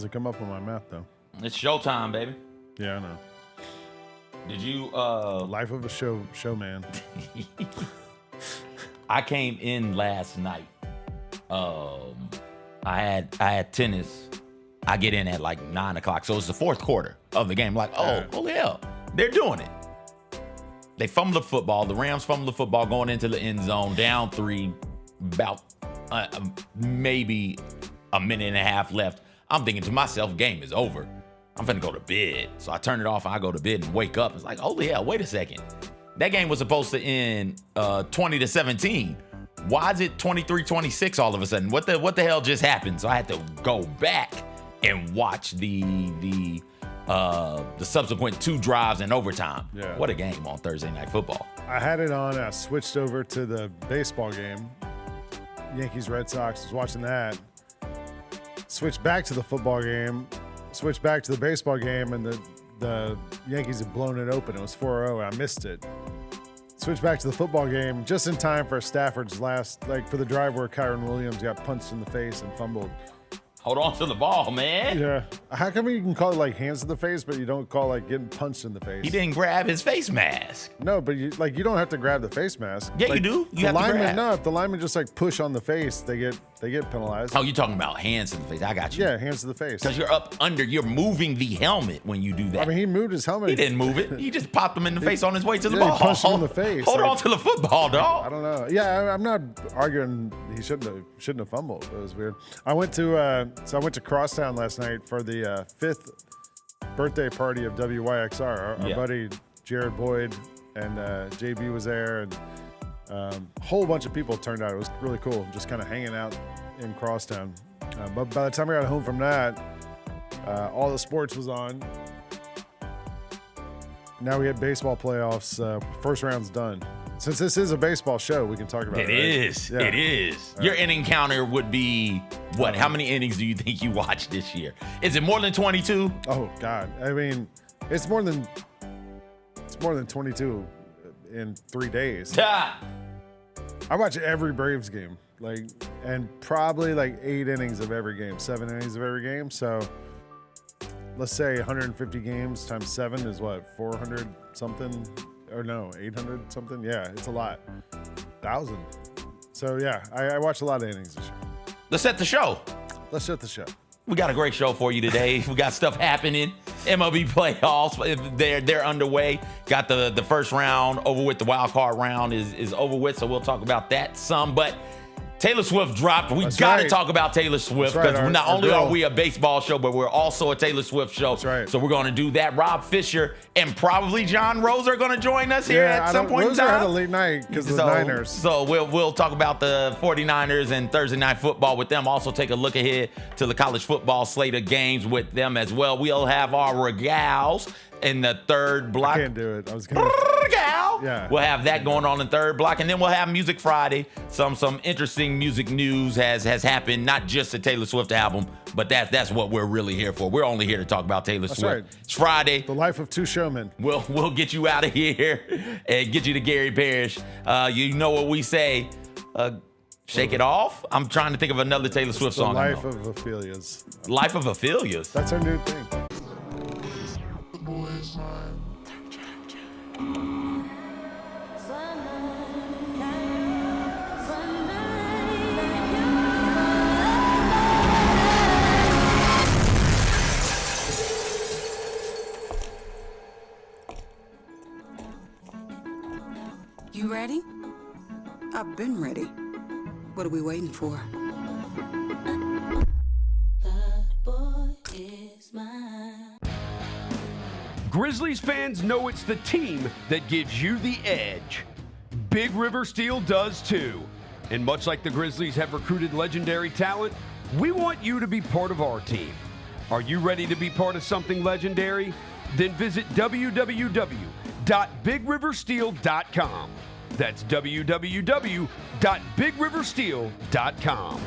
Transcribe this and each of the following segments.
doesn't come up on my map, though. It's showtime, baby. Yeah, I know. Did you Life of a showman. I came in last night. I had tennis. I get in at like 9 o'clock. So it's the fourth quarter of the game. Like, holy hell, they're doing it. They fumble the football. The Rams fumble the football going into the end zone, down 3, about maybe a minute and a half left. I'm thinking to myself, game is over. I'm finna go to bed. So I turn it off and I go to bed and wake up. It's like, holy hell, wait a second. That game was supposed to end 20-17. Why is it 23-26 all of a sudden? What the hell just happened? So I had to go back and watch the subsequent 2 drives and overtime. Yeah. What a game on Thursday Night Football. I had it on. I switched over to the baseball game. Yankees, Red Sox. Was watching that. Switched back to the football game. Switched back to the baseball game, and the Yankees had blown it open. It was 4-0. I missed it. Switched back to the football game just in time for Stafford's last, for the drive where Kyron Williams got punched in the face and fumbled. Hold on to the ball, man. Yeah. How come you can call it hands to the face, but you don't call getting punched in the face? He didn't grab his face mask. No, but you don't have to grab the face mask. Yeah, you do. You have to grab. No, if the lineman just push on the face, they get penalized. Oh, you're talking about hands to the face. I got you. Yeah, hands to the face. Because you're up under. You're moving the helmet when you do that. I mean, he moved his helmet. He didn't move it. He just popped him in the face on his way to the Yeah, ball. he punched him in the face. Hold on to the football, dog. I don't know. Yeah, I'm not arguing he shouldn't have fumbled. It was weird. I went to Crosstown last night for the 5th birthday party of WYXR. Our buddy Jared Boyd and JB was there, and a whole bunch of people turned out. It was really cool, just kind of hanging out in Crosstown. But by the time I got home from that, all the sports was on. Now we had baseball playoffs. First round's done. Since this is a baseball show, we can talk about it. It is. Your inning counter would be what? How many innings do you think you watched this year? Is it more than 22? Oh God! I mean, it's more than 22 in 3 days. I watch every Braves game, and probably 8 innings of every game, 7 innings of every game. So let's say 150 games times 7 is what, 400 something. Or no, 800 something? Yeah, it's a lot. 1,000. So yeah, I watched a lot of innings this year. Let's set the show. Let's set the show. We got a great show for you today. We got stuff happening. MLB playoffs, they're underway. Got the first round over with. The wild card round is over with, so we'll talk about that some. But Taylor Swift dropped. We got to talk about Taylor Swift because not only are we a baseball show, but we're also a Taylor Swift show. That's right. So we're going to do that. Rob Fischer and probably Jon Roser are going to join us here at some point in time. Roser had a late night because of the Niners. So we'll talk about the 49ers and Thursday Night Football with them. Also take a look ahead to the college football slate of games with them as well. We'll have our RAGGOWs in the third block. I can't do it. I was going to. Yeah. We'll have that going on in third block, and then we'll have Music Friday. Some interesting music news has happened, not just the Taylor Swift album, but that's what we're really here for. We're only here to talk about Taylor Swift. Right. It's Friday. The life of two showmen. We'll get you out of here and get you to Gary Parrish. You know what we say. Shake it off. I'm trying to think of another Taylor Swift song. The life of Ophelia's. Life of Ophelia's. That's our new thing. You ready? I've been ready. What are we waiting for? The boy is mine. Grizzlies fans know it's the team that gives you the edge. Big River Steel does too. And much like the Grizzlies have recruited legendary talent, we want you to be part of our team. Are you ready to be part of something legendary? Then visit www.bigriversteel.com. That's www.bigriversteel.com.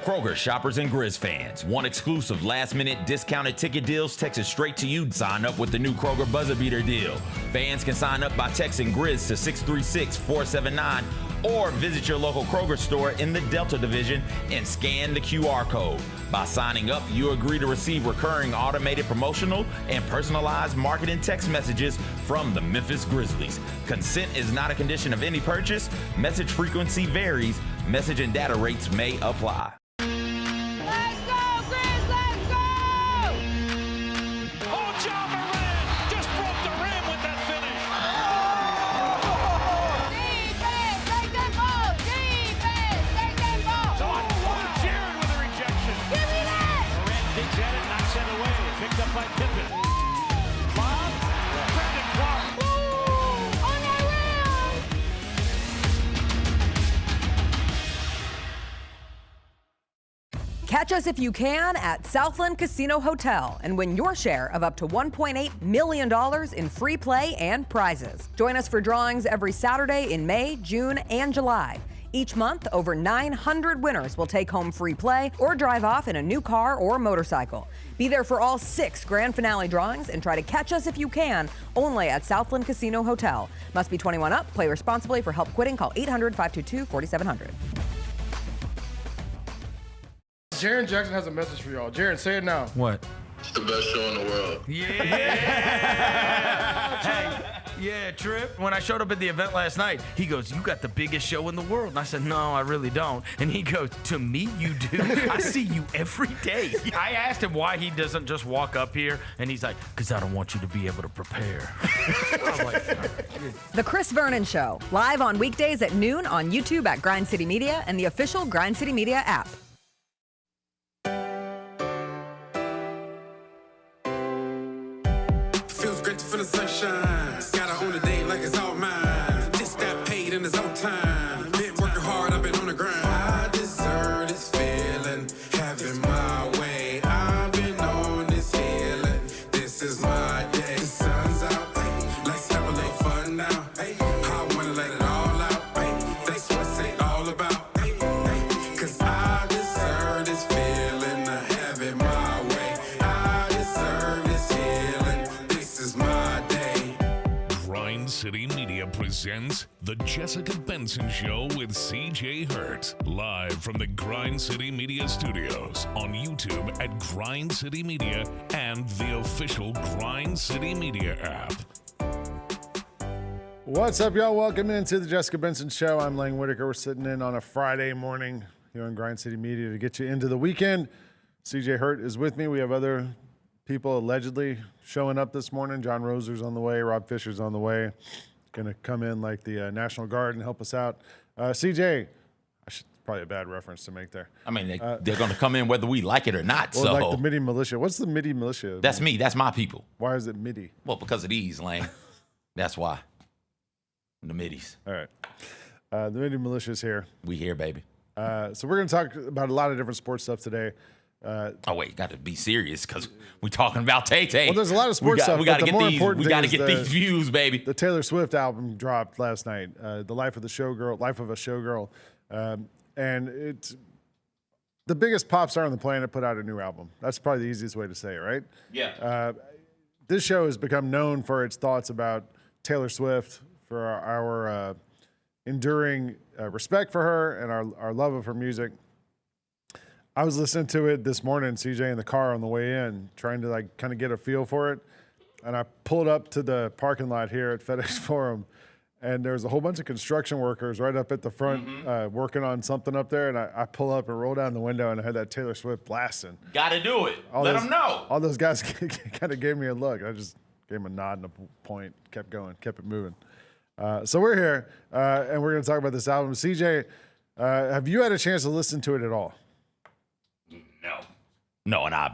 Kroger shoppers and Grizz fans. Want exclusive last-minute discounted ticket deals texted straight to you? Sign up with the new Kroger Buzzer Beater deal. Fans can sign up by texting Grizz to 636-479 Or visit your local Kroger store in the Delta Division and scan the QR code. By signing up, you agree to receive recurring automated promotional and personalized marketing text messages from the Memphis Grizzlies. Consent is not a condition of any purchase. Message frequency varies. Message and data rates may apply. Let's go, Grizz! Let's go! Oh, John Moran just broke the rim with that finish. Defense, take that ball! Defense, take that ball! Jared with a rejection. Give me that! Moran digs at it, knocks it away. Picked up by Pippen. Bob, Brandon Clark. Ooh, on that rim! Catch us if you can at Southland Casino Hotel and win your share of up to $1.8 million in free play and prizes. Join us for drawings every Saturday in May, June, and July. Each month, over 900 winners will take home free play or drive off in a new car or motorcycle. Be there for all 6 grand finale drawings and try to catch us if you can, only at Southland Casino Hotel. Must be 21 up. Play responsibly. For help quitting, call 800-522-4700. Jaren Jackson has a message for y'all. Jaren, say it now. What? It's the best show in the world. Yeah, Trip. When I showed up at the event last night, he goes, "You got the biggest show in the world." And I said, "No, I really don't." And he goes, "To me, you do. I see you every day." I asked him why he doesn't just walk up here, and he's like, "Because I don't want you to be able to prepare." I was like, The Chris Vernon Show, live on weekdays at noon on YouTube at Grind City Media and the official Grind City Media app. Feels great to feel the sunshine. Gotta own the day like it's all mine. Just got paid in his own time. Been working hard, I've been on the grind. I deserve this feeling, having my way. I've been on this healing. This is my day. The sun's out, let's have a little fun now. I wanna let it all out. That's what it's all about. Cause I deserve this feeling, having my way. I deserve this healing. This is my day. Grind City Media presents The Jessica Benson Show with CJ Hurt. Live from the Grind City Media Studios on YouTube at Grind City Media and the official Grind City Media app. What's up, y'all? Welcome into the Jessica Benson Show. I'm Lang Whitaker. We're sitting in on a Friday morning here on Grind City Media to get you into the weekend. CJ Hurt is with me. We have other people allegedly showing up this morning. Jon Roser's on the way. Rob Fischer's on the way. Going to come in like the National Guard and help us out. CJ, probably a bad reference to make there. I mean, they're going to come in whether we like it or not. Or so like the MIDI militia. What's the MIDI militia? that's me. That's my people. Why is it MIDI? Well, because of these, Lane. That's why. The middies. All right. The MIDI militia is here. We here, baby. So we're going to talk about a lot of different sports stuff today. Oh wait, got to be serious because we're talking about Tay-Tay. Well, there's a lot of sports stuff. We got to but the get more these. important We got to thing get is these views, baby. The Taylor Swift album dropped last night. The Life of a Showgirl, and it's the biggest pop star on the planet put out a new album. That's probably the easiest way to say it, right? Yeah. This show has become known for its thoughts about Taylor Swift, for our enduring respect for her and our love of her music. I was listening to it this morning, CJ, in the car on the way in, trying to like kind of get a feel for it. And I pulled up to the parking lot here at FedEx Forum, and there's a whole bunch of construction workers right up at the front working on something up there. And I pull up and roll down the window, and I had that Taylor Swift blasting. Got to do it. Let them know. All those guys kind of gave me a look. I just gave them a nod and a point, kept going, kept it moving. So we're here, and we're going to talk about this album. CJ, have you had a chance to listen to it at all? No, and I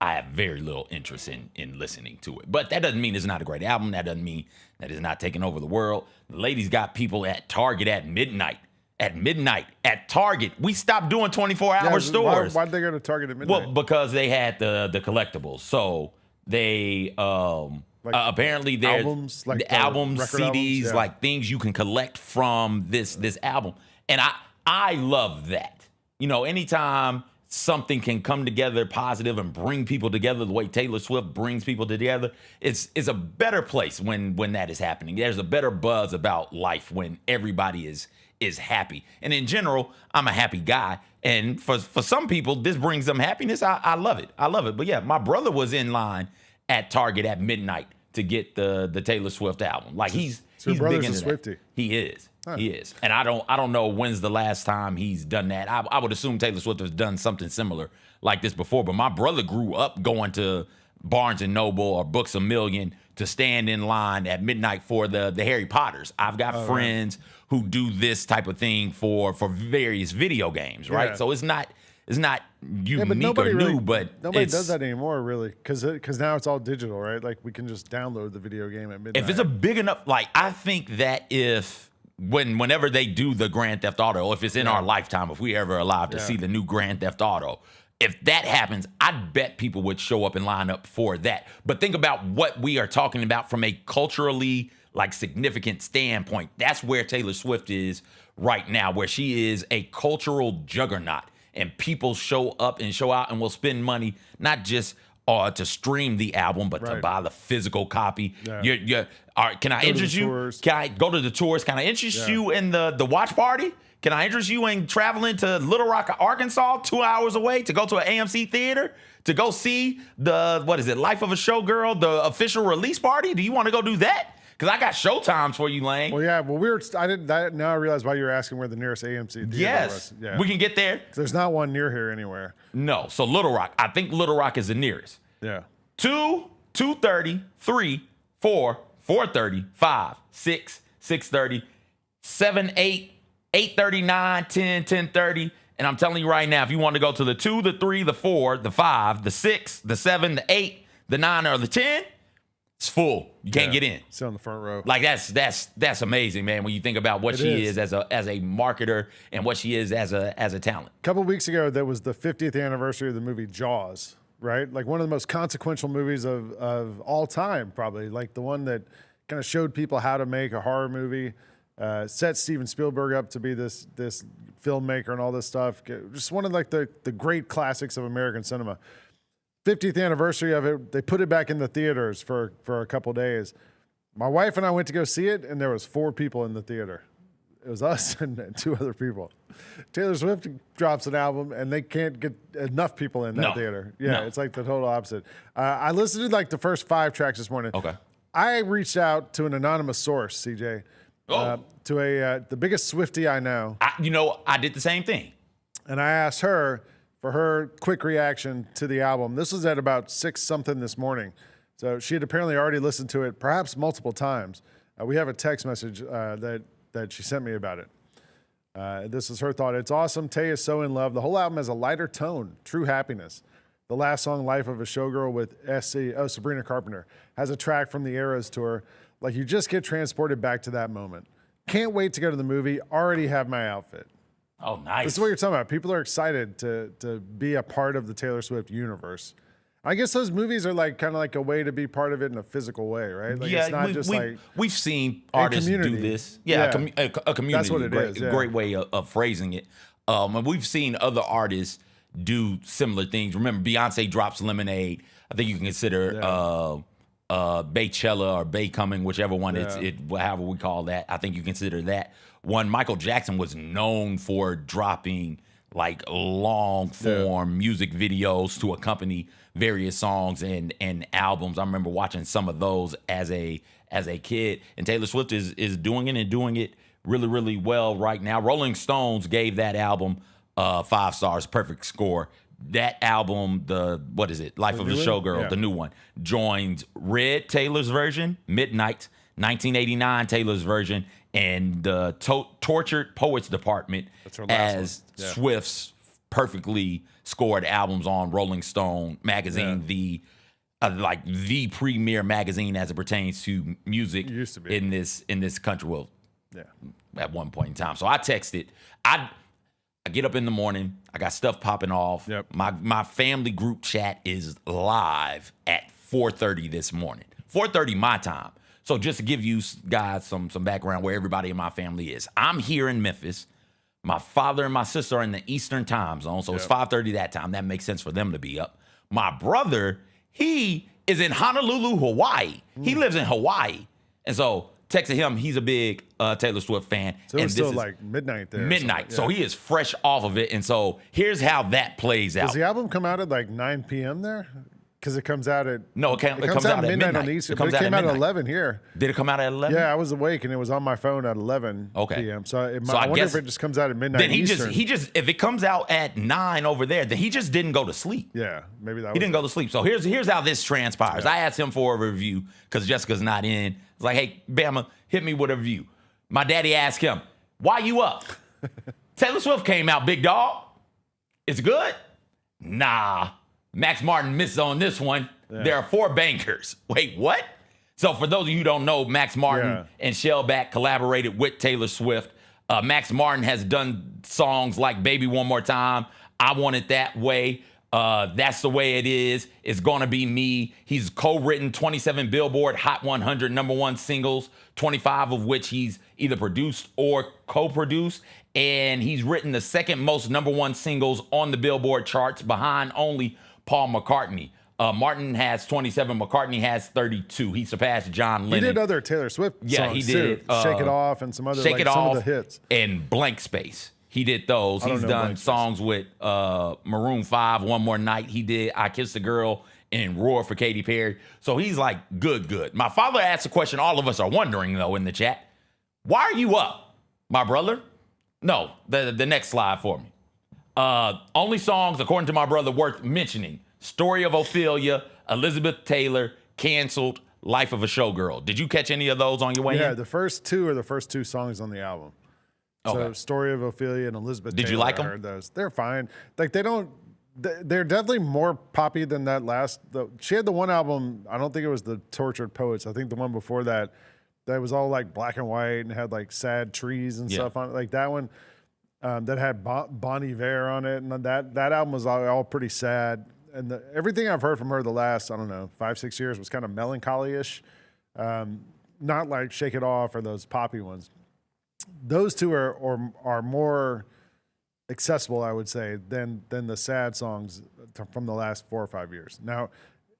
have very little interest in listening to it. But that doesn't mean it's not a great album. That doesn't mean that it's not taking over the world. The ladies got people at Target at midnight. At Target. We stopped doing 24-hour stores. Why'd they go to Target at midnight? Well, because they had the collectibles. So they apparently there's albums, like the albums, CDs, albums? Yeah. like things you can collect from this album. And I love that. You know, anytime something can come together positive and bring people together the way Taylor Swift brings people together, it's a better place when that is happening. There's a better buzz about life when everybody is happy. And in general, I'm a happy guy. And for some people, this brings them happiness. I love it. I love it. But yeah, my brother was in line at Target at midnight to get the Taylor Swift album. Like he's big into that. He is. Huh. He is. And I don't know when's the last time he's done that. I would assume Taylor Swift has done something similar like this before. But my brother grew up going to Barnes & Noble or Books A Million to stand in line at midnight for the Harry Potters. I've got friends who do this type of thing for various video games, right? Yeah. So it's not unique but or new, but nobody does that anymore, really, because now it's all digital, right? Like we can just download the video game at midnight. If it's a big enough, like I think that whenever they do the Grand Theft Auto, if it's in our lifetime, if we ever alive to see the new Grand Theft Auto, if that happens, I'd bet people would show up and line up for that. But think about what we are talking about from a culturally significant standpoint. That's where Taylor Swift is right now, where she is a cultural juggernaut. And people show up and show out and will spend money, not just to stream the album, but to buy the physical copy. Yeah. Can I interest you? Can I go to the tours? Can I interest you in the watch party? Can I interest you in traveling to Little Rock, Arkansas, 2 hours away to go to an AMC theater to go see Life of a Showgirl, the official release party? Do you want to go do that? Because I got showtimes for you, Lane. Well, yeah. Well, now I realize why you were asking where the nearest AMC theater was. Yeah. We can get there. There's not one near here anywhere. No. So Little Rock. I think Little Rock is the nearest. Yeah. 2, 2:30, 3, 4, 4:30, 5, 6, 6:30, 7, 8, 8:30, 9, 10, 10:30. And I'm telling you right now, if you want to go to the 2, the 3, the 4, the 5, the 6, the 7, the 8, the 9, or the 10, it's full. You can't get in. Sit on the front row. Like that's amazing, man. When you think about what she is as a marketer and what she is as a talent. A couple of weeks ago, that was the 50th anniversary of the movie Jaws, right? Like one of the most consequential movies of all time, probably. Like the one that kind of showed people how to make a horror movie, set Steven Spielberg up to be this filmmaker and all this stuff. Just one of the great classics of American cinema. 50th anniversary of it, they put it back in the theaters for a couple days. My wife and I went to go see it, and there was 4 people in the theater. It was us and 2 other people. Taylor Swift drops an album, and they can't get enough people in that theater. Yeah, it's like the total opposite. I listened to the first 5 tracks this morning. Okay. I reached out to an anonymous source, CJ, to the biggest Swiftie I know. I did the same thing. And I asked her for her quick reaction to the album. This was at about 6-something this morning. So she had apparently already listened to it, perhaps multiple times. We have a text message that she sent me about it. This is her thought. It's awesome. Tay is so in love. The whole album has a lighter tone, true happiness. The last song, Life of a Showgirl with Sabrina Carpenter, has a track from the Eras tour. Like you just get transported back to that moment. Can't wait to go to the movie. Already have my outfit. Oh, nice. This is what you're talking about. People are excited to be a part of the Taylor Swift universe. I guess those movies are kind of like a way to be part of it in a physical way, right? Like it's not we've seen artists do this. Yeah, a community. That's what it is. Yeah. Great way of phrasing it. And we've seen other artists do similar things. Remember, Beyonce drops Lemonade. I think you can consider Baychella or Baycoming, whichever one however we call that. I think you consider that one. Michael Jackson was known for dropping long form music videos to accompany various songs and albums. I remember watching some of those as a kid. And Taylor Swift is doing it and doing it really, really well right now. Rolling Stones gave that album 5 stars, perfect score. That album, Life of a Showgirl, the new one, joins Red, Taylor's version, Midnight, 1989, Taylor's version, and the Tortured Poets Department as Swift's perfectly scored albums on Rolling Stone magazine, the premier magazine as it pertains to music in this country. Well, at one point in time. So I texted. I get up in the morning. I got stuff popping off. Yep. My family group chat is live at 4:30 this morning. 4:30 my time. So just to give you guys some background where everybody in my family is. I'm here in Memphis. My father and my sister are in the Eastern time zone, so it's 5:30 that time. That makes sense for them to be up. My brother, he is in Honolulu, Hawaii. He lives in Hawaii. And so texted him, he's a big Taylor Swift fan. So it's still like midnight there. Midnight. So he is fresh off of it. And so here's how that plays out. Does the album come out at like 9 p.m. there? Because it comes out at it comes out at midnight on the East. It But it came out at 11 here. Did it come out at 11? Yeah, I was awake and it was on my phone at 11 p.m. So, I wonder if it just comes out at midnight. Then Eastern. he just if it comes out at 9 over there, then he just didn't go to sleep. Yeah, maybe that. He didn't go to sleep. So here's how this transpires. I asked him for a review because Jessica's not in. It's like, hey, Bama, hit me with a review. My daddy asked him, why you up? Taylor Swift came out, big dog. It's good? Nah. Max Martin missed on this one. Yeah. There are 4 bankers. Wait, what? So for those of you who don't know, Max Martin and Shellback collaborated with Taylor Swift. Max Martin has done songs like Baby One More Time, I Want It That Way, That's the Way It Is, It's Gonna Be Me. He's co-written 27 Billboard Hot 100 #1 singles, 25 of which he's either produced or co-produced. And he's written the second most #1 singles on the Billboard charts behind only Paul McCartney. Martin has 27. McCartney has 32. He surpassed John Lennon. He did other Taylor Swift songs he did. Too. Shake It Off and some other Shake It Off some of the hits. And Blank Space. He did those. He's done songs with Maroon 5, One More Night. He did I Kissed a Girl and Roar for Katy Perry. So he's like good. My father asked a question all of us are wondering, though, in the chat. Why are you up, my brother? No, the next slide for me. Only songs, according to my brother, worth mentioning. Story of Ophelia, Elizabeth Taylor, Canceled, Life of a Showgirl. Did you catch any of those on your way in? Yeah, the first two are the first 2 songs on the album. So Story of Ophelia and Elizabeth Taylor. Did you like them? I heard those. They're fine. Like they're definitely more poppy than that last. She had the one album, I don't think it was the Tortured Poets. I think the one before that was all like black and white and had like sad trees and stuff on it. Like that one that had Bon Iver on it. And that album was all pretty sad. And everything I've heard from her the last, I don't know, 5-6 years was kind of melancholy-ish. Not like Shake It Off or those poppy ones. Those two are more accessible, I would say, than the sad songs from the last 4 or 5 years. Now,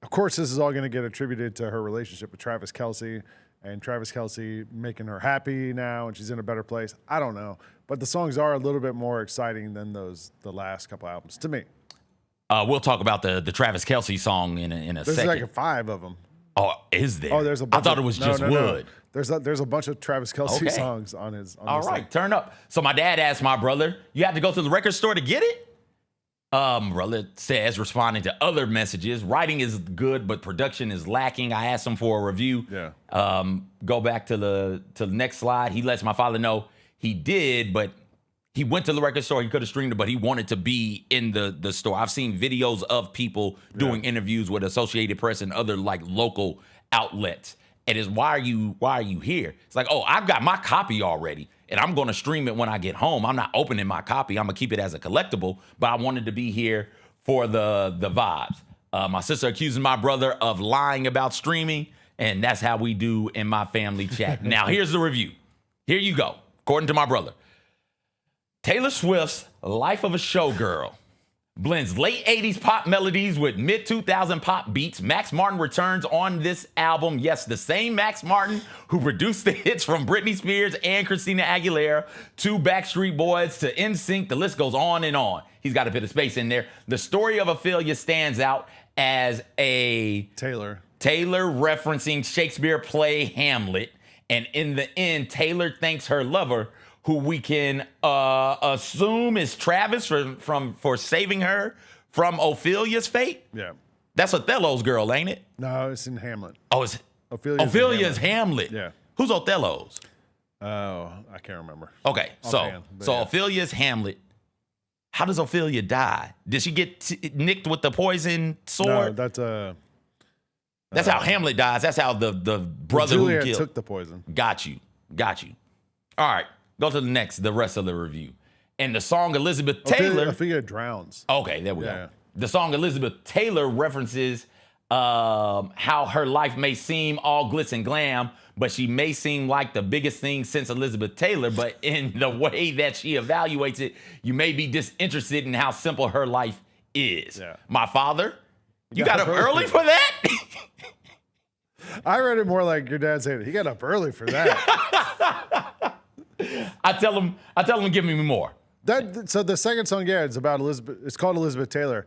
of course, this is all going to get attributed to her relationship with Travis Kelce and Travis Kelce making her happy now and she's in a better place. I don't know. But the songs are a little bit more exciting than the last couple albums, to me. We'll talk about the Travis Kelce song in a There's second. There's like 5 of them. Oh, is there? Oh, there's a bunch. I thought it was just Wood. No. There's a bunch of Travis Kelce songs on his. All right, turn up. So my dad asked my brother, "You have to go to the record store to get it?" Brother says, responding to other messages, writing is good, but production is lacking. I asked him for a review. Yeah. Go back to the next slide. He lets my father know he did, but he went to the record store. He could have streamed it, but he wanted to be in the store. I've seen videos of people doing interviews with Associated Press and other like local outlets. And it's why are you here? It's like, oh, I've got my copy already, and I'm going to stream it when I get home. I'm not opening my copy. I'm gonna keep it as a collectible, but I wanted to be here for the vibes. My sister accusing my brother of lying about streaming, and that's how we do in my family chat. Now here's the review. Here you go. According to my brother. Taylor Swift's Life of a Showgirl blends late 80s pop melodies with mid-2000 pop beats. Max Martin returns on this album. Yes, the same Max Martin who produced the hits from Britney Spears and Christina Aguilera to Backstreet Boys to NSYNC. The list goes on and on. He's got a bit of space in there. The Story of Ophelia stands out as a Taylor referencing Shakespeare play Hamlet. And in the end, Taylor thanks her lover, who we can assume is Travis for saving her from Ophelia's fate. Yeah. That's Othello's girl, ain't it? No, it's in Hamlet. Oh, it's Ophelia's Hamlet. Yeah. Who's Othello's? Oh, I can't remember. Okay, so Ophelia's Hamlet. How does Ophelia die? Did she get nicked with the poison sword? No, that's how Hamlet dies. That's how the brother Juliet who killed took the poison. Got you. All right. Go to the rest of the review. And the song Elizabeth Taylor. Ophelia drowns. Okay, there we go. The song Elizabeth Taylor references how her life may seem all glitz and glam, but she may seem like the biggest thing since Elizabeth Taylor. But in the way that she evaluates it, you may be disinterested in how simple her life is. Yeah. My father, you got up early for that? I read it more like your dad saying, he got up early for that. I tell him to give me more. So the second song, yeah, it's about Elizabeth. It's called Elizabeth Taylor.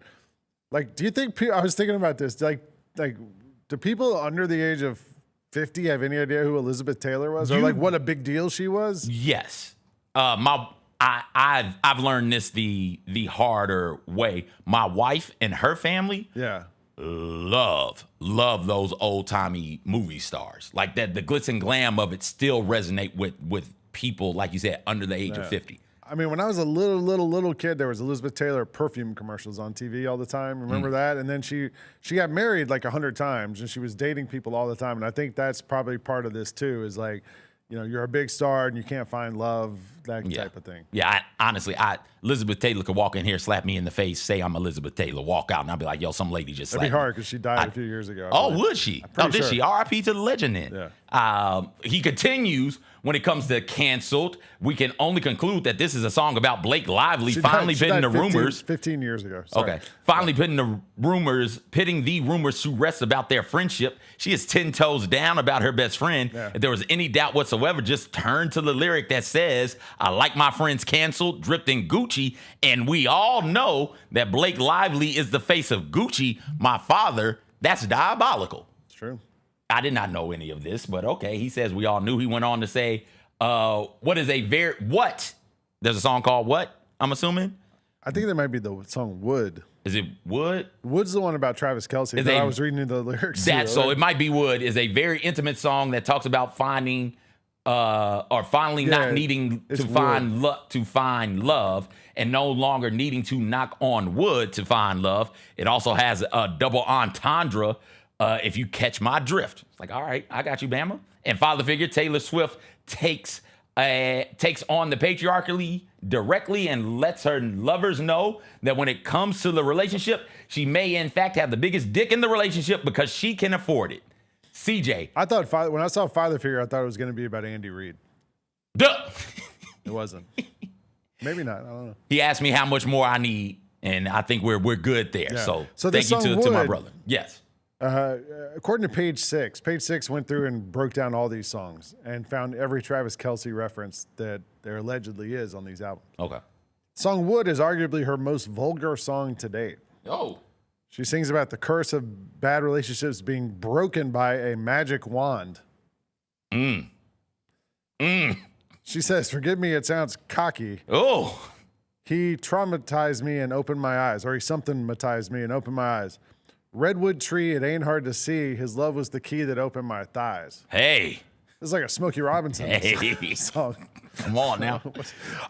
Like, do you think, I was thinking about this, like, do people under the age of 50 have any idea who Elizabeth Taylor was, or like what a big deal she was? Yes. I've learned this the harder way. My wife and her family, love those old timey movie stars. Like that, the glitz and glam of it still resonate with people, like you said, under the age of 50. I mean, when I was a little kid, there was Elizabeth Taylor perfume commercials on TV all the time. Remember that? And then she got married like 100 times, and she was dating people all the time. And I think that's probably part of this too, is like, you know, you're a big star and you can't find love, that type of thing. Yeah, honestly, Elizabeth Taylor could walk in here, slap me in the face, say I'm Elizabeth Taylor, walk out, and I'll be like, yo, some lady just slapped me. That'd be hard because she died a few years ago. Oh, would she? Oh, did she? R.I.P. to the legend then. Yeah. He continues, when it comes to canceled, we can only conclude that this is a song about Blake Lively finally pitting the rumors. 15 years ago. Sorry. Okay. Finally pitting the rumors to rest about their friendship. She is 10 toes down about her best friend. Yeah. If there was any doubt whatsoever, just turn to the lyric that says, I like my friends canceled, dripped in Gucci. And we all know that Blake Lively is the face of Gucci. My father, that's diabolical. It's true. I did not know any of this, but okay. He says we all knew. He went on to say, There's a song called what, I'm assuming? I think that might be the song Wood. Is it Wood? Wood's the one about Travis Kelce. I was reading the lyrics. So it might be Wood. Is a very intimate song that talks about finding not needing to find love and no longer needing to knock on wood to find love. It also has a double entendre. If you catch my drift. It's like, all right, I got you, Bama. And father figure Taylor Swift takes on the patriarchy directly and lets her lovers know that when it comes to the relationship, she may in fact have the biggest dick in the relationship because she can afford it. CJ. I thought when I saw father figure, I thought it was going to be about Andy Reid. Duh. It wasn't. Maybe not. I don't know. He asked me how much more I need, and I think we're good there. Yeah. So thank you to my brother. Yes. According to Page Six went through and broke down all these songs and found every Travis Kelce reference that there allegedly is on these albums. Okay. Song Wood is arguably her most vulgar song to date. Oh. She sings about the curse of bad relationships being broken by a magic wand. She says, forgive me, it sounds cocky. Oh. He traumatized me and opened my eyes, or he something-matized me and opened my eyes. Redwood tree, it ain't hard to see. His love was the key that opened my thighs. Hey. This is like a Smokey Robinson song. Come on now.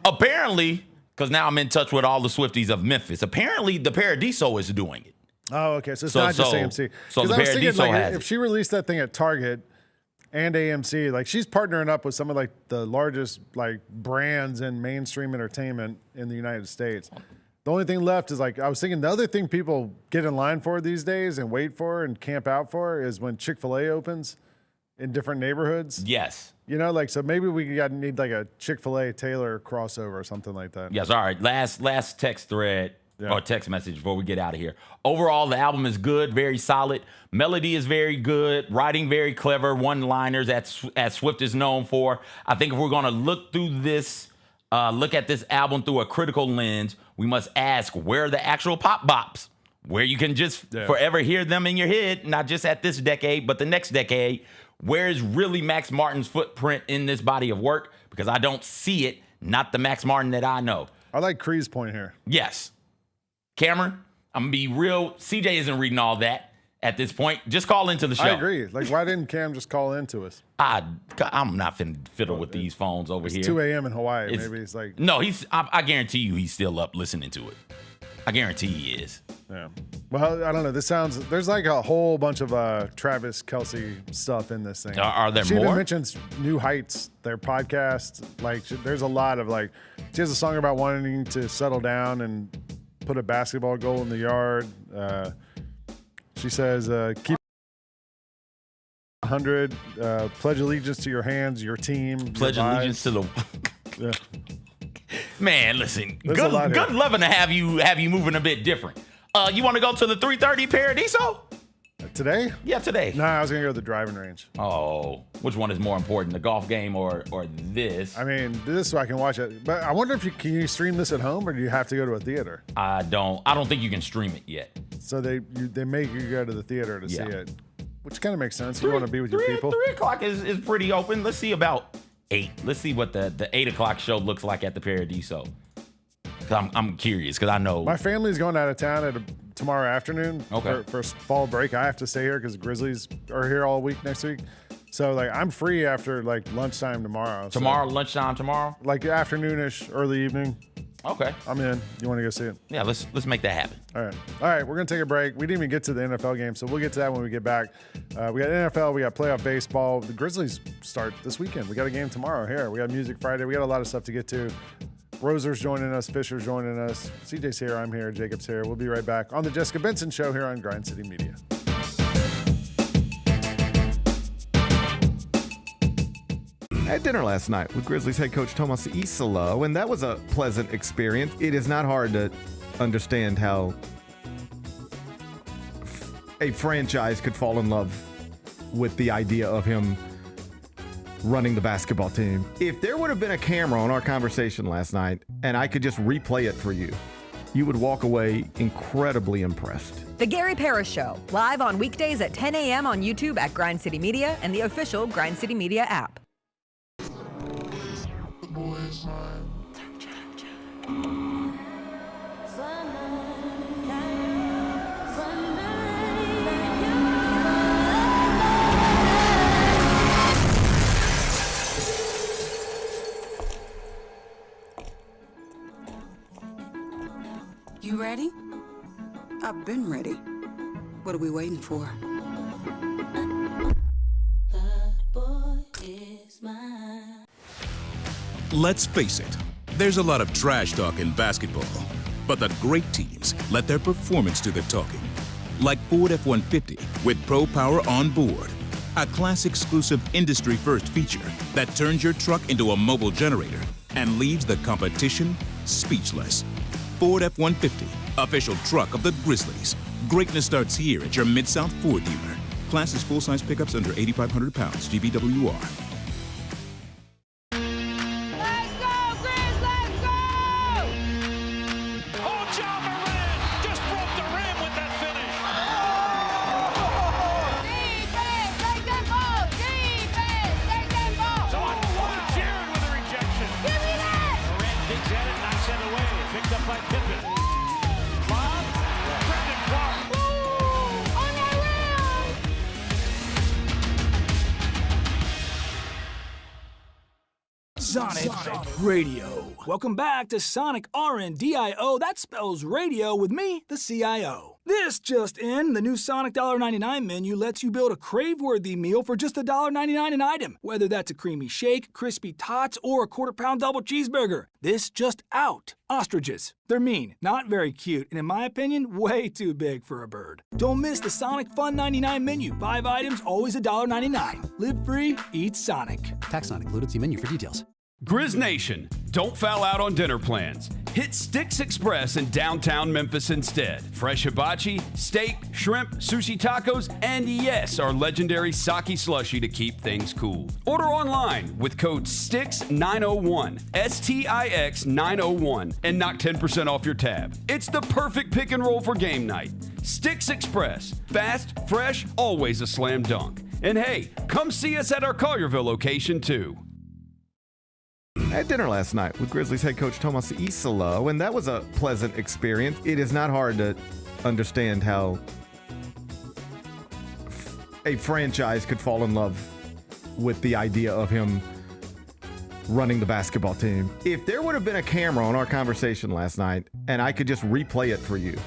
Apparently, because now I'm in touch with all the Swifties of Memphis, apparently the Paradiso is doing it. Oh, okay. So it's not just AMC. So the Paradiso has if she released that thing at Target and AMC, like she's partnering up with some of like the largest like brands in mainstream entertainment in the United States. The only thing left is like, I was thinking the other thing people get in line for these days and wait for and camp out for is when Chick-fil-A opens in different neighborhoods. Yes. You know, like, so maybe we need like a Chick-fil-A Taylor crossover or something like that. Yes. All right. Last text thread or text message before we get out of here. Overall, the album is good, very solid. Melody is very good. Writing very clever. One-liners as Swift is known for. I think if we're going to look at this album through a critical lens, we must ask where are the actual pop bops, where you can just forever hear them in your head, not just at this decade, but the next decade. Where is really Max Martin's footprint in this body of work? Because I don't see it, not the Max Martin that I know. I like Cree's point here. Yes. Cameron, I'm going to be real. CJ isn't reading all that at this point. Just call into the show. I agree. Like, why didn't Cam just call into us? I'm not finna fiddle with these phones over here. It's 2 a.m. in Hawaii. Maybe it's like... No, I guarantee you he's still up listening to it. I guarantee he is. Yeah. Well, I don't know. There's like a whole bunch of Travis Kelce stuff in this thing. Are there she more? She even mentions New Heights, their podcast. Like, there's a lot of like, she has a song about wanting to settle down and put a basketball goal in the yard. She says, keep 100, pledge allegiance to your hands, your team. Pledge your allegiance to the. Yeah. Man, listen. There's a lot Good here. loving to have you moving a bit different. You want to go to the 3:30 Paradiso? Today? Yeah, today. No, I was going to go to the driving range. Oh, which one is more important, the golf game or this? I mean, this so I can watch it. But I wonder if can you stream this at home or do you have to go to a theater? I don't think you can stream it yet. So they make you go to the theater to see it, which kind of makes sense. You want to be with your people. 3 o'clock is pretty open. Let's see about 8. Let's see what the 8 o'clock show looks like at the Paradiso. Cause I'm curious because I know My family's going out of town tomorrow afternoon for fall break. I have to stay here because Grizzlies are here all week next week. So like I'm free after like lunchtime tomorrow. Lunchtime tomorrow? Like afternoonish, early evening. Okay. I'm in. You want to go see it? Yeah, let's make that happen. All right, we're gonna take a break. We didn't even get to the NFL game, so we'll get to that when we get back. We got NFL, we got playoff baseball. The Grizzlies start this weekend. We got a game tomorrow here. We got Music Friday. We got a lot of stuff to get to. Roser's joining us, Fisher's joining us, CJ's here, I'm here, Jacob's here. We'll be right back on the Jessica Benson Show here on Grind City Media. I had dinner last night with Grizzlies head coach Tomas Isolo, and that was a pleasant experience. It is not hard to understand how a franchise could fall in love with the idea of him running the basketball team. If there would have been a camera on our conversation last night and I could just replay it for you, you would walk away incredibly impressed. The Gary Parrish Show, live on weekdays at 10 a.m. on YouTube at Grind City Media and the official Grind City Media app. You ready? I've been ready. What are we waiting for? Let's face it, there's a lot of trash talk in basketball, but the great teams let their performance do the talking. Like Ford F-150 with Pro Power on board, a class-exclusive industry-first feature that turns your truck into a mobile generator and leaves the competition speechless. Ford F-150, official truck of the Grizzlies. Greatness starts here at your Mid-South Ford dealer. Class is full-size pickups under 8,500 pounds, GVWR. Sonic Radio. Welcome back to Sonic RNDIO. That spells radio with me, the CIO. This just in, the new Sonic $1.99 menu lets you build a crave-worthy meal for just $1.99 an item. Whether that's a creamy shake, crispy tots, or a quarter-pound double cheeseburger. This just out. Ostriches. They're mean, not very cute, and in my opinion, way too big for a bird. Don't miss the Sonic Fun 99 menu. 5 items, always $1.99. Live free, eat Sonic. Tax not included. See menu for details. Grizz Nation, don't foul out on dinner plans. Hit Sticks Express in downtown Memphis instead. Fresh hibachi, steak, shrimp, sushi tacos, and yes, our legendary sake slushy to keep things cool. Order online with code STIX901, STIX901, and knock 10% off your tab. It's the perfect pick and roll for game night. Sticks Express, fast, fresh, always a slam dunk. And hey, come see us at our Collierville location too. I had dinner last night with Grizzlies head coach Tomas Isolo, and that was a pleasant experience. It is not hard to understand how a franchise could fall in love with the idea of him running the basketball team. If there would have been a camera on our conversation last night and I could just replay it for you,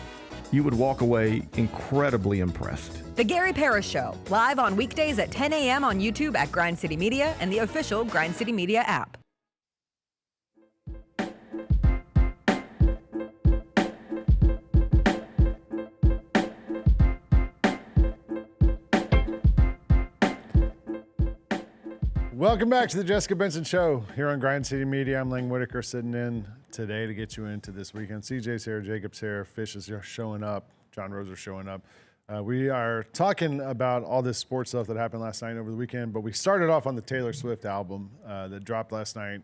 you would walk away incredibly impressed. The Gary Parrish Show, live on weekdays at 10 a.m. on YouTube at Grind City Media and the official Grind City Media app. Welcome back to the Jessica Benson Show here on Grind City Media. I'm Lang Whitaker sitting in today to get you into this weekend. CJ's here, Jacob's here, Fish is showing up, Jon Roser showing up. We are talking about all this sports stuff that happened last night over the weekend, but we started off on the Taylor Swift album that dropped last night,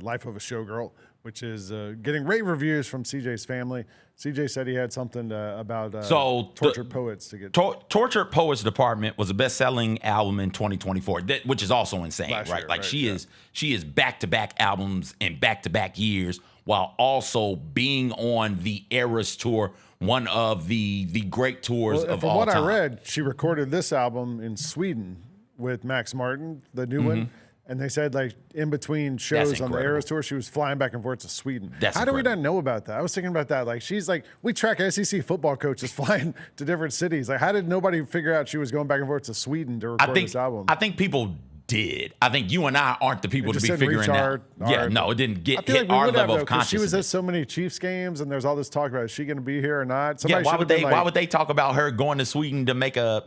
Life of a Showgirl, which is getting rave reviews from CJ's family. CJ said he had something about Tortured Poets to get. Tortured Poets Department was the best-selling album in 2024, which is also insane, right? Year, like she is back-to-back albums in back-to-back years, while also being on the Eras tour, one of the great tours of all time. From what I read, she recorded this album in Sweden with Max Martin, the new one. And they said, like, in between shows on the Eras tour, she was flying back and forth to Sweden. How do we not know about that? I was thinking about that. Like, she's like, we track SEC football coaches flying to different cities. Like, how did nobody figure out she was going back and forth to Sweden to record this album? I think people did. I think you and I aren't the people to be figuring out. Yeah, no, it didn't hit our level of consciousness. She was at so many Chiefs games, and there's all this talk about, is she going to be here or not? Why would they talk about her going to Sweden to make an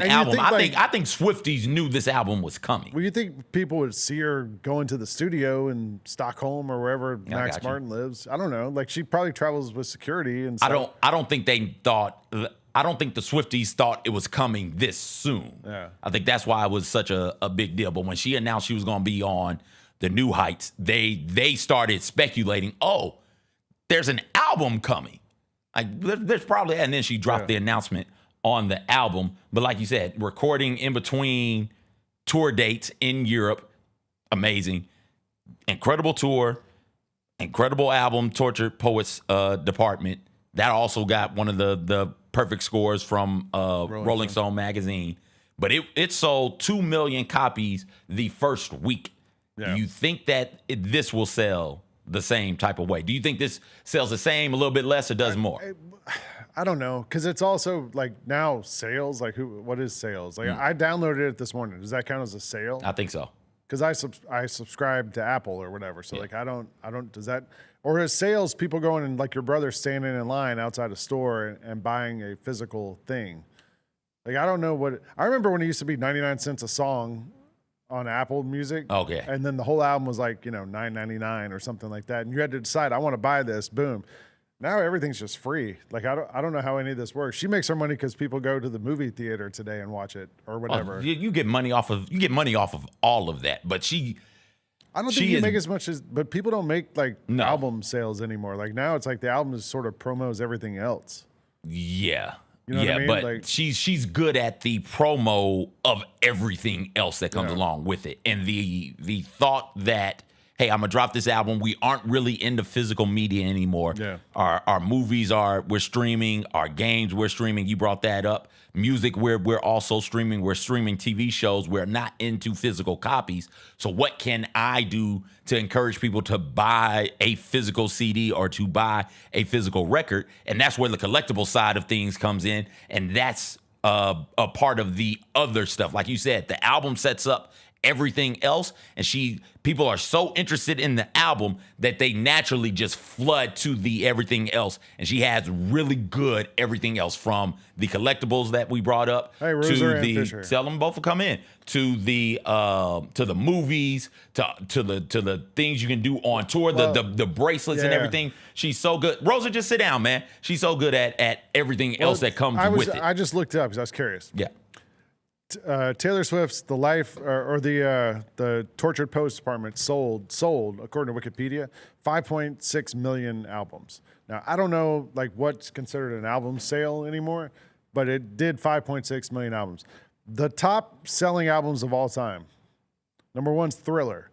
album? I think Swifties knew this album was coming. Well, you think people would see her going to the studio in Stockholm or wherever Max Martin lives? I don't know. Like, she probably travels with security and stuff. I don't think they thought. I don't think the Swifties thought it was coming this soon. Yeah. I think that's why it was such a big deal. But when she announced she was going to be on the New Heights, they started speculating, oh, there's an album coming. Like, there's probably, and then she dropped the announcement on the album. But like you said, recording in between tour dates in Europe, amazing. Incredible tour, incredible album, Tortured Poets Department. That also got one of the perfect scores from Rolling Stone magazine. But it sold 2 million copies the first week. Yeah. Do you think that this will sell the same type of way? Do you think this sells the same, a little bit less, or does more? I don't know, because it's also like now sales. Like, what is sales? Like, I downloaded it this morning. Does that count as a sale? I think so. Because I subscribe to Apple or whatever. So like I don't. Does that, or is sales people going and like your brother standing in line outside a store and buying a physical thing? Like, I don't know what. I remember when it used to be 99 cents a song on Apple Music. Okay. And then the whole album was like, $9.99 or something like that, and you had to decide, I want to buy this. Boom. Now everything's just free. Like, I don't know how any of this works. She makes her money because people go to the movie theater today and watch it or whatever. You get money off of all of that. But I don't think you make as much as, but people don't make like album sales anymore. Like, now it's like the album is sort of promos everything else. Yeah. You know what I mean? But like, she's good at the promo of everything else that comes along with it. And the thought that, hey, I'm gonna drop this album. We aren't really into physical media anymore. Yeah. Our movies we're streaming. Our games we're streaming. You brought that up. Music we're also streaming. We're streaming TV shows. We're not into physical copies. So what can I do to encourage people to buy a physical CD or to buy a physical record? And that's where the collectible side of things comes in. And that's a part of the other stuff. Like you said, the album sets up everything else, and people are so interested in the album that they naturally just flood to the everything else, and she has really good everything else, from the collectibles that we brought up to the tell them both will come in to the movies to the things you can do on tour, the bracelets and everything. She's so good. Rosa, just sit down, man. She's so good at everything else that comes with it. I just looked it up because I was curious. Yeah. Taylor Swift's The Life or the Tortured Poets Department sold, according to Wikipedia, 5.6 million albums. Now, I don't know like what's considered an album sale anymore, but it did 5.6 million albums. The top selling albums of all time. Number one's Thriller.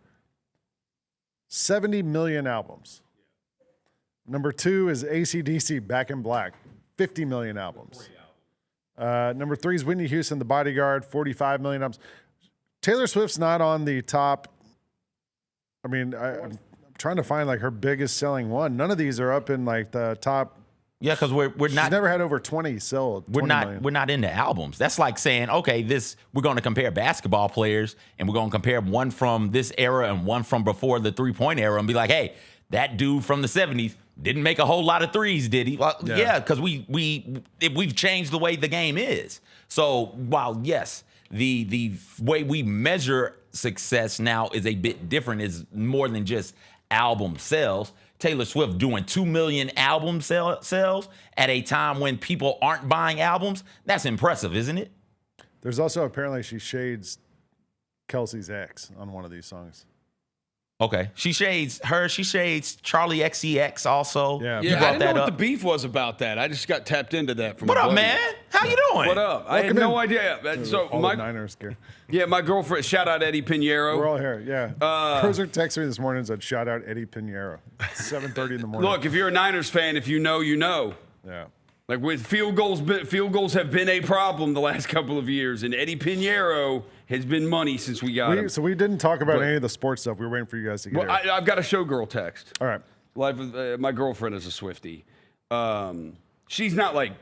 70 million albums. Number two is AC/DC, Back in Black. 50 million albums. Number three is Whitney Houston, The Bodyguard, 45 million albums. Taylor Swift's not on the top. I mean, I'm trying to find like her biggest selling one. None of these are up in like the top. Yeah, because we're not. She's never had over 20 sold. We're not into albums. That's like saying, okay, we're going to compare basketball players, and we're going to compare one from this era and one from before the 3-point era, and be like, hey, that dude from the 70s didn't make a whole lot of threes, did he? Well, yeah, because we've changed the way the game is. So while yes, the way we measure success now is a bit different. It's more than just album sales. Taylor Swift doing 2 million album sales at a time when people aren't buying albums. That's impressive, isn't it? There's also apparently she shades Kelsey's ex on one of these songs. Okay. She shades her. She shades Charlie XCX also. Yeah. You I brought didn't that know what up. the beef was about that. I just got tapped into that from What my up, buddy. man? How you doing? What up? I had Welcome no in. idea. So All the Niners gear. my girlfriend, shout out Eddie Pinheiro. We're all here. Yeah. Roser texted me this morning and said, "Shout out Eddie Pinheiro." 7:30 in the morning. Look, if you're a Niners fan, if you know, you know. Yeah. Like with field goals have been a problem the last couple of years, and Eddie Pinheiro has been money since we got him. So we didn't talk about any of the sports stuff. We were waiting for you guys to get Well, here. I've got a showgirl text. All right. My girlfriend is a Swiftie. She's not like,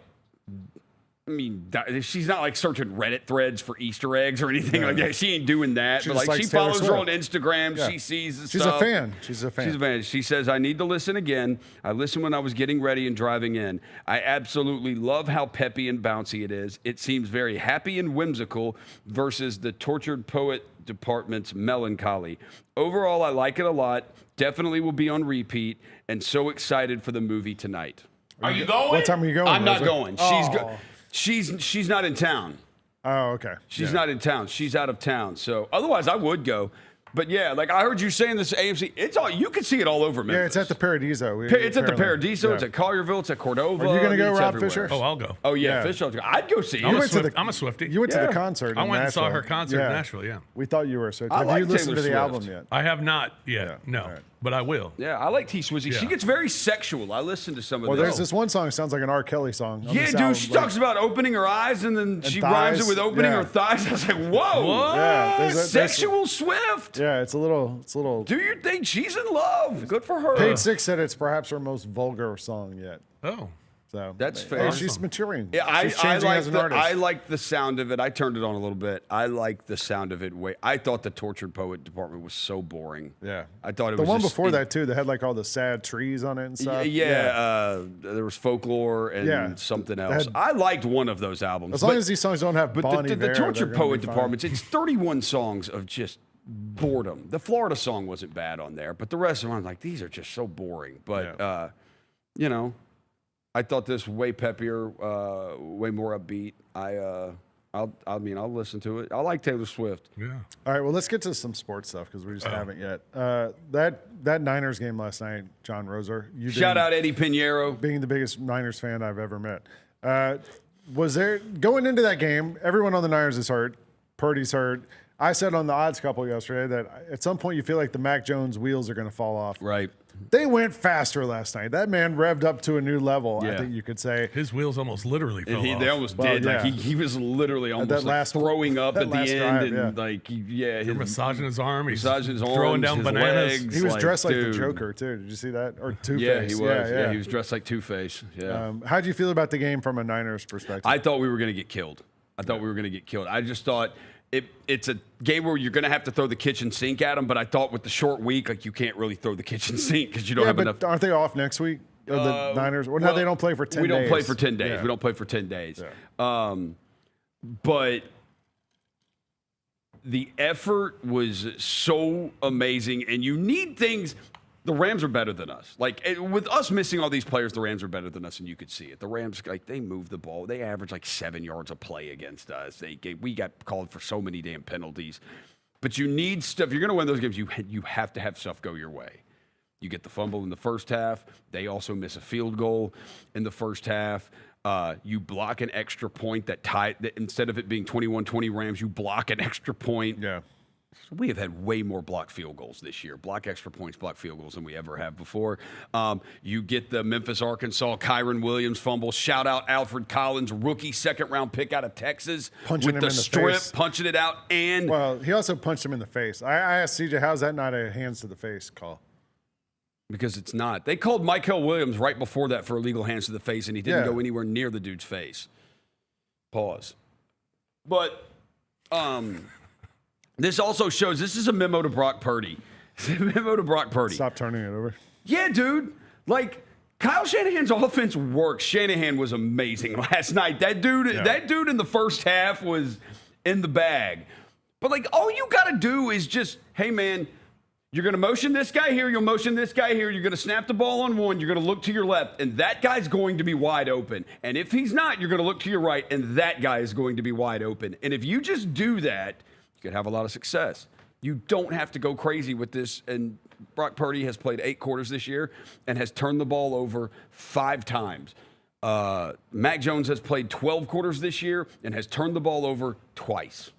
she's not like searching Reddit threads for Easter eggs or anything like that. She ain't doing that. She But just like, she likes Taylor follows her Swift. on Instagram. Yeah. She sees the She's stuff. a fan. She's a fan. She's a fan. She says, I need to listen again. I listened when I was getting ready and driving in. I absolutely love how peppy and bouncy it is. It seems very happy and whimsical versus the tortured poet department's melancholy. Overall, I like it a lot. Definitely will be on repeat, and so excited for the movie tonight. Are you going? What time are you going? I'm not Roser? going. Oh. She's not in town. Oh, okay. She's not in town. She's out of town. So otherwise, I would go. But yeah, like I heard you saying this AMC. It's all you can see it all over Memphis. Yeah, it's at the Paradiso. It's at the Paradiso. Yeah. It's at Collierville. It's at Cordova. Are you gonna go, It's Rob everywhere. Fisher? Oh, I'll go. Oh yeah, Yeah. Fisher. I'd go see it. I'm a Swiftie. Swiftie. You went to Yeah. the concert. I in went and saw Nashville. her concert in Nashville, yeah. We thought you were. So I have like you listened Taylor to the Swift. album yet? I have not yet. Yeah. No, All right. but I will. Yeah, I like T Swizzy. She Yeah. gets very sexual. I listen to some of Well, this. there's this one song that sounds like an R. Kelly song. on Yeah, this dude, album, she like- talks about opening her eyes and then she rhymes it thighs. with opening Yeah. her thighs. I was like, whoa. Yeah, there's Sexual Swift. Yeah, it's a little. Do you think she's in love? Good for her. Page 6 said it's perhaps her most vulgar song yet. Oh. So That's hey, fair. she's maturing. Yeah, She's changing as an artist. I like the sound of it. I turned it on a little bit. I like the sound of it. I thought the tortured poet department was so boring. Yeah, I thought it the was one just- before that too. They had like all the sad trees on it and stuff. There was folklore and something else. had- I liked one of those albums. As long as these songs don't have But Bon the Iver, tortured they're gonna poet be fine. departments, it's 31 songs of just boredom. The Florida song wasn't bad on there, but the rest of them, I'm like, these are just so boring. But you know, I thought this way peppier, way more upbeat. I'll listen to it. I like Taylor Swift. Yeah. All right, well, let's get to some sports stuff because we just haven't yet. That Niners game last night, Jon Roser. Shout out Eddie Pinheiro. Being the biggest Niners fan I've ever met. Was there, going into that game, everyone on the Niners is hurt. Purdy's hurt. I said on the odds couple yesterday that at some point you feel like the Mac Jones wheels are going to fall off. Right. They went faster last night. That man revved up to a new level, I Yeah. think you could say. His wheels almost literally fell off. They almost Well, did. yeah. Like he was literally That almost last- throwing up that at the last end, drive, and yeah. like They're massaging his arm. He's massaging his throwing arms, down his bananas. legs. He was dressed like the dude. Joker, too. Did you see that? Or Two-Face. Yeah, he was. Yeah. He was dressed like Two-Face. Yeah. How'd you feel about the game from a Niners perspective? I thought we were going to get killed. I just thought it's a game where you're going to have to throw the kitchen sink at them, but I thought with the short week, like you can't really throw the kitchen sink because you don't have but enough. aren't they off next week? The Niners? Well, no, they don't play for 10 days. We don't play for 10 days. Yeah. We don't play for 10 days. Yeah. But the effort was so amazing, and you need things. The Rams are better than us. Like with us missing all these players, the Rams are better than us, and you could see it. The Rams, like they move the ball. They average like 7 yards a play against us. We got called for so many damn penalties. But you need stuff. If you're going to win those games, you have to have stuff go your way. You get the fumble in the first half. They also miss a field goal in the first half. You block an extra point that instead of it being 21-20 Rams, you block an extra point. Yeah. We have had way more blocked field goals this year, block extra points, block field goals than we ever have before. You get the Memphis, Arkansas, Kyron Williams fumble. Shout out Alfred Collins, rookie second-round pick out of Texas. Punching with him the in the strip, face. punching it out. And Well, he also punched him in the face. I asked CJ, how's that not a hands to the face call? because it's not. They called Michael Williams right before that for illegal hands to the face, and he didn't Yeah. go anywhere near the dude's face. Pause. But this also shows this is a memo to Brock Purdy. It's a memo to Brock Purdy. Stop turning it over. Yeah, dude. Like, Kyle Shanahan's offense works. Shanahan was amazing last night. That dude in the first half was in the bag. But like, all you got to do is just, hey man, you're going to motion this guy here, you'll motion this guy here, you're going to snap the ball on one, you're going to look to your left, and that guy's going to be wide open. And if he's not, you're going to look to your right, and that guy is going to be wide open. And if you just do that, you could have a lot of success. You don't have to go crazy with this. And Brock Purdy has played 8 quarters this year and has turned the ball over 5 times. Mac Jones has played 12 quarters this year and has turned the ball over twice.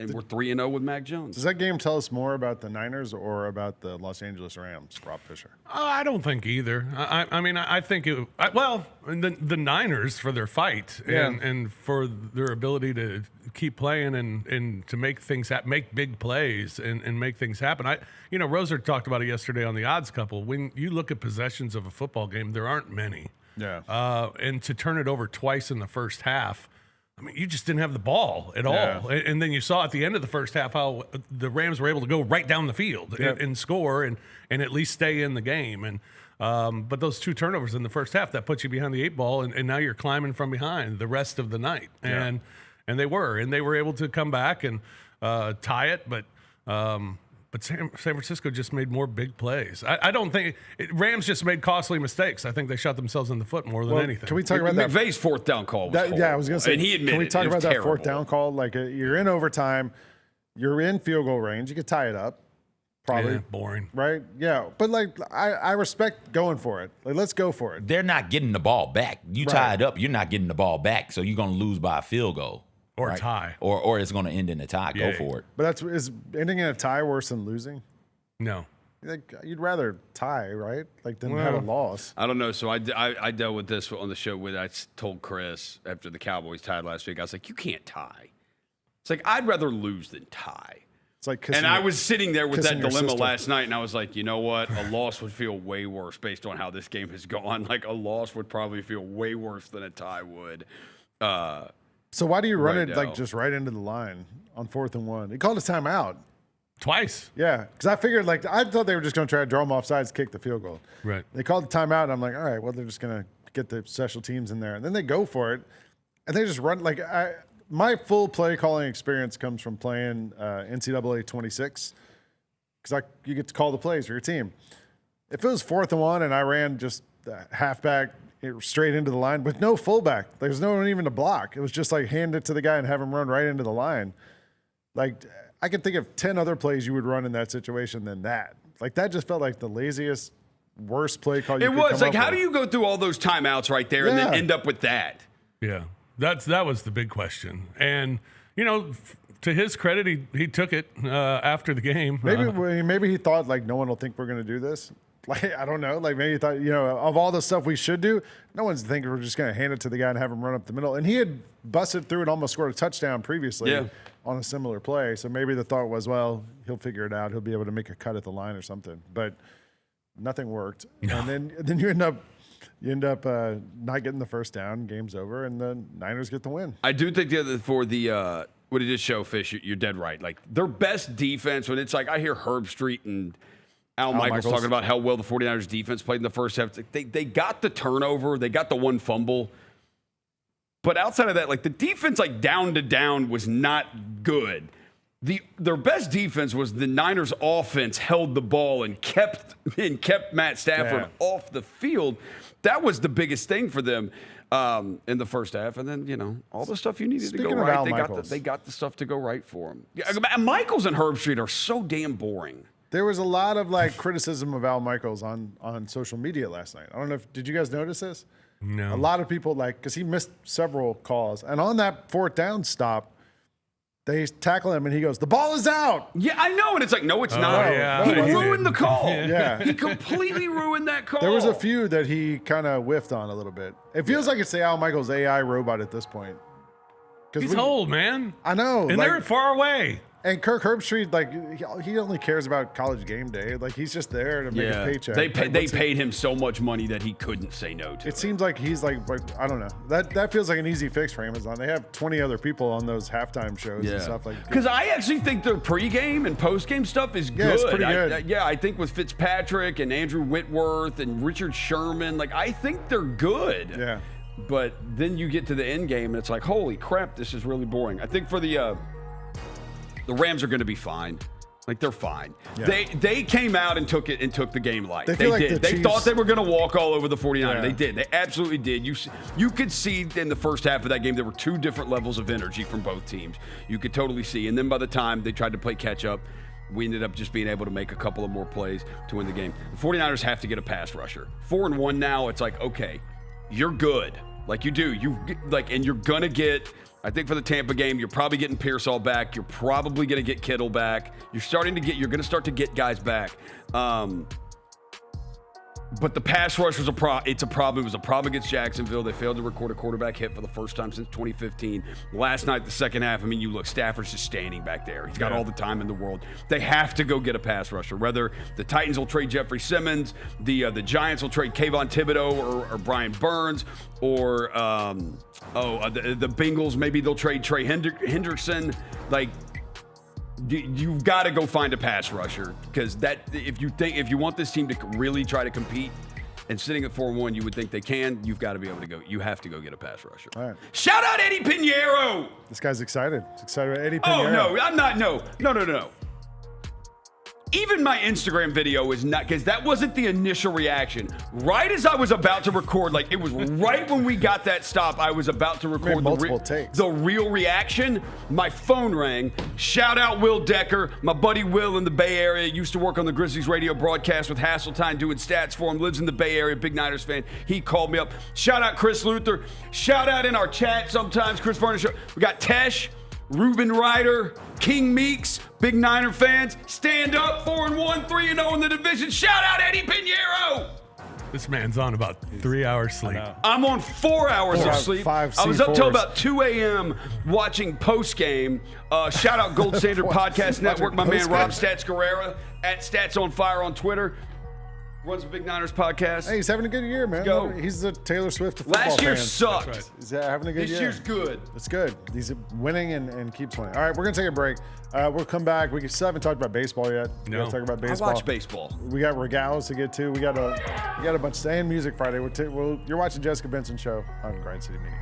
And we're 3-0 with Mac Jones. Does that game tell us more about the Niners or about the Los Angeles Rams, Rob Fisher? I don't think either. I mean, I think the Niners for their fight and for their ability to keep playing and to make things make big plays and make things happen. Roser talked about it yesterday on the Odds Couple. When you look at possessions of a football game, there aren't many. Yeah. And to turn it over twice in the first half, I mean, you just didn't have the ball at all. And then you saw at the end of the first half how the Rams were able to go right down the field and score and at least stay in the game. And but those 2 turnovers in the first half, that puts you behind the 8 ball, and now you're climbing from behind the rest of the night. And they were able to come back and tie it, but San Francisco just made more big plays. I don't think Rams just made costly mistakes. I think they shot themselves in the foot more than anything. Can we talk about that? McVay's 4th down call was I was going to say, and he admitted, can we talk about that terrible. 4th down call? Like, you're in overtime, you're in field goal range, you could tie it up. Probably. Yeah, boring. Right? Yeah. But, like, I respect going for it. Like, let's go for it. They're not getting the ball back. You tie it up, you're not getting the ball back, so you're going to lose by a field goal. Or a tie. Or it's going to end in a tie. Go for it. But is ending in a tie worse than losing? No. Like, you'd rather tie, right? Like, than have a loss. I don't know. So I dealt with this on the show I told Chris after the Cowboys tied last week. I was like, you can't tie. It's like, I'd rather lose than tie. It's like and I was sitting there with that dilemma sister. last night, and I was like, you know what? A loss would feel way worse based on how this game has gone. Like, a loss would probably feel way worse than a tie would. So why do you run right it, now. like, just right into the line on 4th and 1? He called a timeout. Twice. Yeah, because I figured, like, I thought they were just going to try to draw them off sides, kick the field goal. Right. They called the timeout, and I'm like, all right, well, they're just going to get the special teams in there. And then they go for it, and they just run. Like, my full play calling experience comes from playing NCAA 26, because you get to call the plays for your team. If it was 4th and 1 and I ran just halfback straight into the line with no fullback, there's no one even to block. It was just like hand it to the guy and have him run right into the line. Like, I can think of 10 other plays you would run in that situation than that. Like, that just felt like the laziest, worst play call you could come up with. It was. Like, how do you go through all those timeouts right there and then end up with that? Yeah, that was the big question. And, to his credit, he took it after the game. Maybe he thought, like, no one will think we're going to do this. Like, I don't know. Like, maybe he thought, of all the stuff we should do, no one's thinking we're just going to hand it to the guy and have him run up the middle. And he had busted through and almost scored a touchdown previously on a similar play. So maybe the thought was, well, he'll figure it out. He'll be able to make a cut at the line or something. But nothing worked. No. And then you end up not getting the first down. Game's over, and the Niners get the win. I do think what it did show, Fish, you're dead right. Like, their best defense, when it's like, I hear Herb Street and Al Michaels talking about how well the 49ers defense played in the first half. They got the turnover. They got the one fumble. But outside of that, like, the defense, like, down to down was not good. Their best defense was the Niners offense held the ball and kept Matt Stafford off the field. That was the biggest thing for them in the first half. And then, all the stuff you needed to go right. They got the stuff to go right for them. Yeah, Michaels and Herb Street are so damn boring. There was a lot of, like, criticism of Al Michaels on social media last night. I don't know did you guys notice this? No. A lot of people, like, because he missed several calls. And on that 4th down stop, they tackle him and he goes, the ball is out. Yeah, I know. And it's like, no, it's not. Yeah. He ruined the call. Yeah. He completely ruined that call. There was a few that he kind of whiffed on a little bit. It feels like it's the Al Michaels AI robot at this point. He's old, man. I know. And they're far away. And Kirk Herbstreit, like, he only cares about College Game Day. Like, he's just there to make a paycheck. They paid him so much money that he couldn't say no to. It seems like he's like I don't know. That feels like an easy fix for Amazon. They have 20 other people on those halftime shows and stuff like that. Because I actually think their pregame and postgame stuff is good. It's pretty good. I think with Fitzpatrick and Andrew Whitworth and Richard Sherman, like, I think they're good. Yeah. But then you get to the end game and it's like, holy crap, this is really boring. I think for the The Rams are going to be fine. Like, they're fine. Yeah. They came out and took the game light. They did. They Chiefs, thought they were going to walk all over the 49ers. Yeah. They did. They absolutely did. You could see in the first half of that game there were two different levels of energy from both teams. You could totally see. And then by the time they tried to play catch up, we ended up just being able to make a couple of more plays to win the game. The 49ers have to get a pass rusher. 4-1 now. It's like, okay, you're good. Like, you do. And you're going to get, I think for the Tampa game, you're probably getting Pearsall back. You're probably going to get Kittle back. You're going to start to get guys back. But the pass rush was a problem. It's a problem. It was a problem against Jacksonville. They failed to record a quarterback hit for the first time since 2015. Last night, the second half, I mean, you look, Stafford's just standing back there. He's got all the time in the world. They have to go get a pass rusher. Whether the Titans will trade Jeffrey Simmons, the Giants will trade Kayvon Thibodeau or Brian Burns, or the Bengals, maybe they'll trade Trey Hendrickson. Like, you've got to go find a pass rusher, because if you want this team to really try to compete, and sitting at 4-1, you would think they can. You've got to be able to go. You have to go get a pass rusher. All right. Shout out Eddie Pinheiro. This guy's excited. He's excited about Eddie Pinheiro. Oh no, I'm not. No. Even my Instagram video is not, because that wasn't the initial reaction. Right as I was about to record, like, it was right when we got that stop, I was about to record the real reaction. My phone rang. Shout out Will Decker, my buddy Will in the Bay Area. Used to work on the Grizzlies radio broadcast with Hasseltine, doing stats for him. Lives in the Bay Area, big Niners fan. He called me up. Shout out Chris Luther. Shout out in our chat sometimes, Chris Furniture. We got Tesh, Ruben Ryder, King Meeks, big Niner fans. Stand up, 4-1, 3-0 in the division. Shout out Eddie Pinheiro. This man's on about 3 hours sleep. I'm on 4 hours of sleep. I was up till about 2 a.m. watching post game. Shout out Gold Standard Podcast Network, my man Rob Stats Guerrera at Stats on Fire on Twitter. Runs a Big Niners podcast. Hey, he's having a good year, man. Go. He's the Taylor Swift of football Last year fans. sucked. Right. He's having a good year. This year's good. It's good. He's winning and keeps winning. All right, we're going to take a break. We'll come back. We still haven't talked about baseball yet. No. We're going to talk about baseball. I watch baseball. We got RAGGOWs to get to. We got a bunch of staying Music Friday. You're watching Jessica Benson Show on Grind City Media.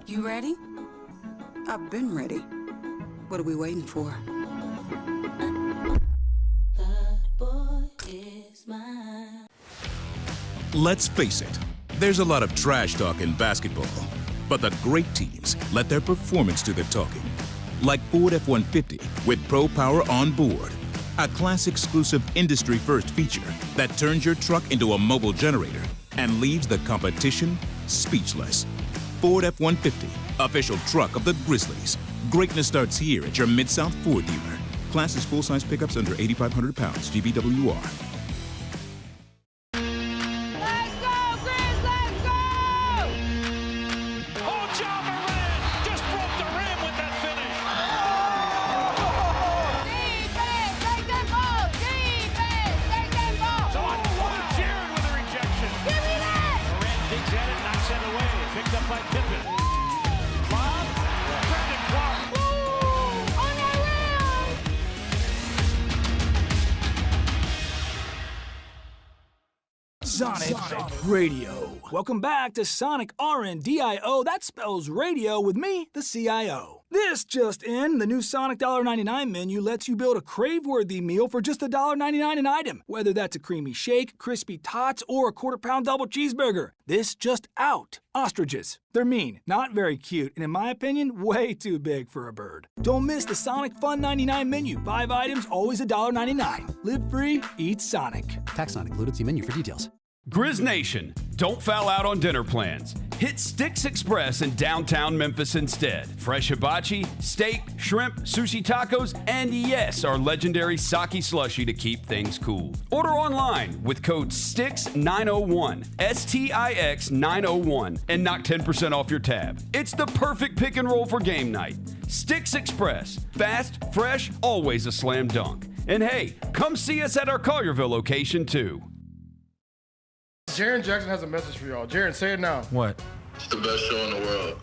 You ready? I've been ready. What are we waiting for? Let's face it, there's a lot of trash talk in basketball, but the great teams let their performance do the talking. Like Ford F-150 with Pro Power on board, a class-exclusive industry-first feature that turns your truck into a mobile generator and leaves the competition speechless. Ford F-150, official truck of the Grizzlies. Greatness starts here at your Mid-South Ford dealer. Class is full-size pickups under 8,500 pounds, GBWR. Sonic Radio. Welcome back to Sonic RNDIO. That spells radio with me, the CIO. This just in, the new Sonic $1.99 menu lets you build a crave-worthy meal for just $1.99 an item. Whether that's a creamy shake, crispy tots, or a quarter-pound double cheeseburger. This just out. Ostriches. They're mean, not very cute, and in my opinion, way too big for a bird. Don't miss the Sonic Fun 99 menu. 5 items, always $1.99. Live free, eat Sonic. Tax not included. See menu for details. Grizz Nation, don't foul out on dinner plans. Hit Sticks Express in downtown Memphis instead. Fresh hibachi, steak, shrimp, sushi tacos, and yes, our legendary sake slushy to keep things cool. Order online with code STIX901, STIX901, and knock 10% off your tab. It's the perfect pick and roll for game night. Sticks Express, fast, fresh, always a slam dunk. And hey, come see us at our Collierville location too. Jaron Jackson has a message for y'all. Jaron, say it now. What? It's the best show in the world.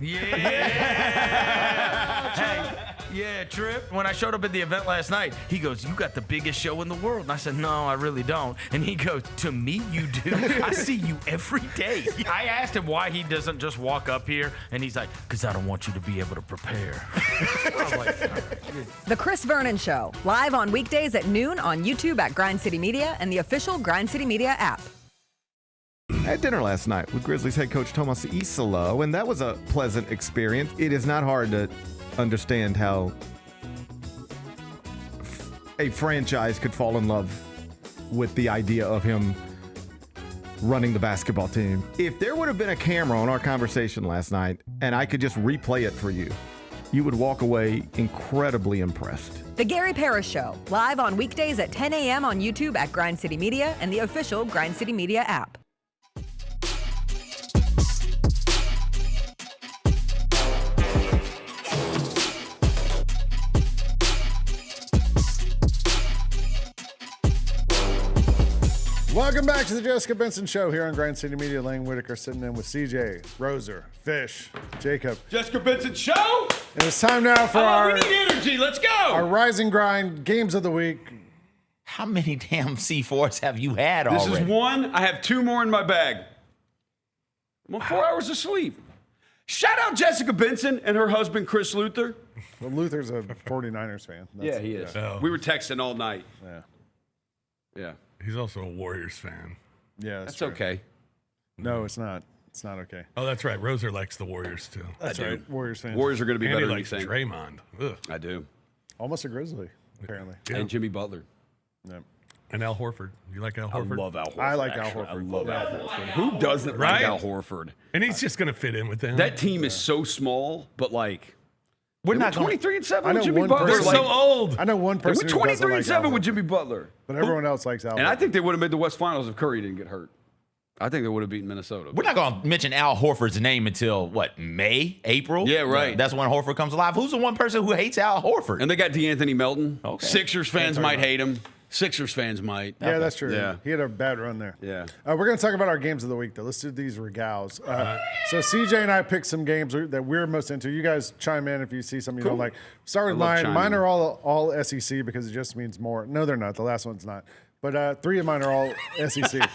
Yeah, Trip. When I showed up at the event last night, he goes, "You got the biggest show in the world." And I said, "No, I really don't." And he goes, "To me, you do. I see you every day." I asked him why he doesn't just walk up here, and he's like, "Because I don't want you to be able to prepare." I was like, The Chris Vernon Show, live on weekdays at noon on YouTube at Grind City Media and the official Grind City Media app. I had dinner last night with Grizzlies head coach Tomas Isolo, and that was a pleasant experience. It is not hard to understand how a franchise could fall in love with the idea of him running the basketball team. If there would have been a camera on our conversation last night and I could just replay it for you, you would walk away incredibly impressed. The Gary Parrish Show, live on weekdays at 10 a.m. on YouTube at Grind City Media and the official Grind City Media app. Welcome back to the Jessica Benson Show here on Grind City Media. Lane Whitaker sitting in with CJ, Roser, Fish, Jacob. Jessica Benson Show. And it's time now for we need energy. Let's go. Our Rise and Grind Games of the Week. How many damn C4s have you had already? This is one. I have two more in my bag. I'm on 4 hours of sleep. Shout out Jessica Benson and her husband, Chris Luther. Well, Luther's a 49ers fan. Yeah, he is. Yeah. We were texting all night. Yeah. Yeah. He's also a Warriors fan. Yeah, That's true. okay. No, it's not. It's not okay. Oh, that's right. Roser likes the Warriors, too. That's right. Warriors fan. Warriors are going to be And better he than you likes think. Draymond. Ugh. I do. Almost a Grizzly, apparently. Yeah. And Jimmy Butler. Yeah. And Al Horford. You like Al Horford? I love Al Horford. I like Al actually. Horford. I love Al Horford. Who doesn't like Right? Al Horford? And he's just going to fit in with them. That team is so small, but like, We're not 23-7 I know with Jimmy one Butler. They're person- so old. I know one They were person who doesn't like 23-7 Al with Horford, Jimmy Butler. but everyone else likes Al. And I Horford. think they would have made the West Finals if Curry didn't get hurt. I think they would have beaten Minnesota. We're not going to mention Al Horford's name until, what, May, April? Yeah, right. That's when Horford comes alive. Who's the one person who hates Al Horford? And they got DeAnthony Melton. Okay. Sixers fans talk might about hate him. Sixers fans might. Yeah, that's true. Yeah. He had a bad run there. Yeah. We're going to talk about our games of the week, though. Let's do these regals. So CJ and I picked some games that we're most into. You guys chime in if you see something you don't like. Start with I love mine. chiming Mine in. are all SEC because it just means more. No, they're not. The last one's not. But 3 of mine are all SEC.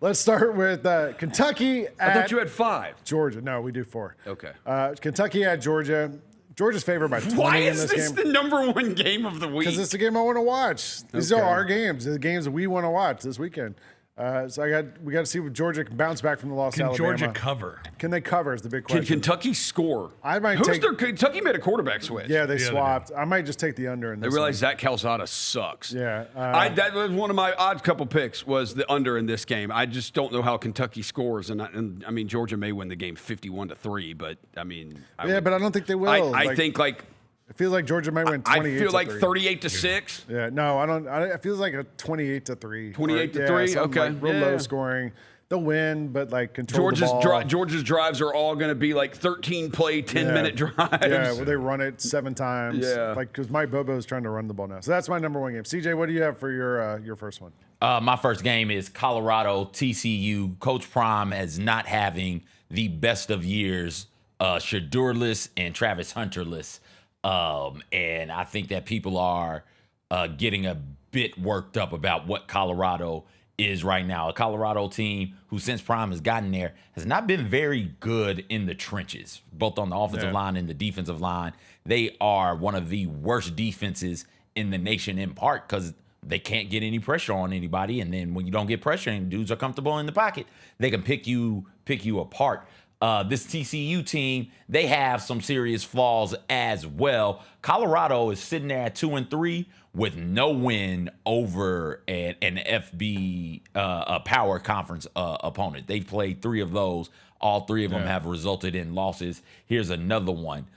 Let's start with Kentucky I at thought you had 5. Georgia. No, we do 4. Okay. Kentucky at Georgia. Georgia's favored by 20 Why in is this this game. the number one game of the week? Because it's the game I want to watch. These Okay. are our games, the games that we want to watch this weekend. So we got to see what Georgia can bounce back from the loss to Can Alabama. Georgia cover? Can they cover is the big Can question. Kentucky score? I might Who's take- their Kentucky made a quarterback switch. Yeah, they Yeah, they swapped. I might just take the under in They this realized one. Zach Calzada sucks. Yeah. That was one of my odd couple picks was the under in this game. I just don't know how Kentucky scores, and I mean Georgia may win the game 51-3, but I mean, but I don't think they will. I think it feels like Georgia might win 28. I feel like 3. 38-6. Yeah, no, I don't. It feels like a 28-3. 28-3? Okay. Real Yeah. low scoring. They'll win, but like control the ball. Georgia's drives are all going to be like 13-play, 10-minute drives. Yeah, well, they run it 7 times. Yeah. Like, because Mike Bobo is trying to run the ball now. So that's my number one game. CJ, what do you have for your first one? My first game is Colorado TCU. Coach Prime as not having the best of years, Shadurless and Travis Hunterless. And I think that people are getting a bit worked up about what Colorado is right now. A Colorado team who, since Prime has gotten there, has not been very good in the trenches, both on the offensive line and the defensive line. They are one of the worst defenses in the nation, in part because they can't get any pressure on anybody. And then when you don't get pressure and dudes are comfortable in the pocket, they can pick you apart. This TCU team, they have some serious flaws as well. Colorado is sitting there at 2-3 with no win over an FB power conference opponent. They've played 3 of those. All 3 of them have resulted in losses. Here's another one.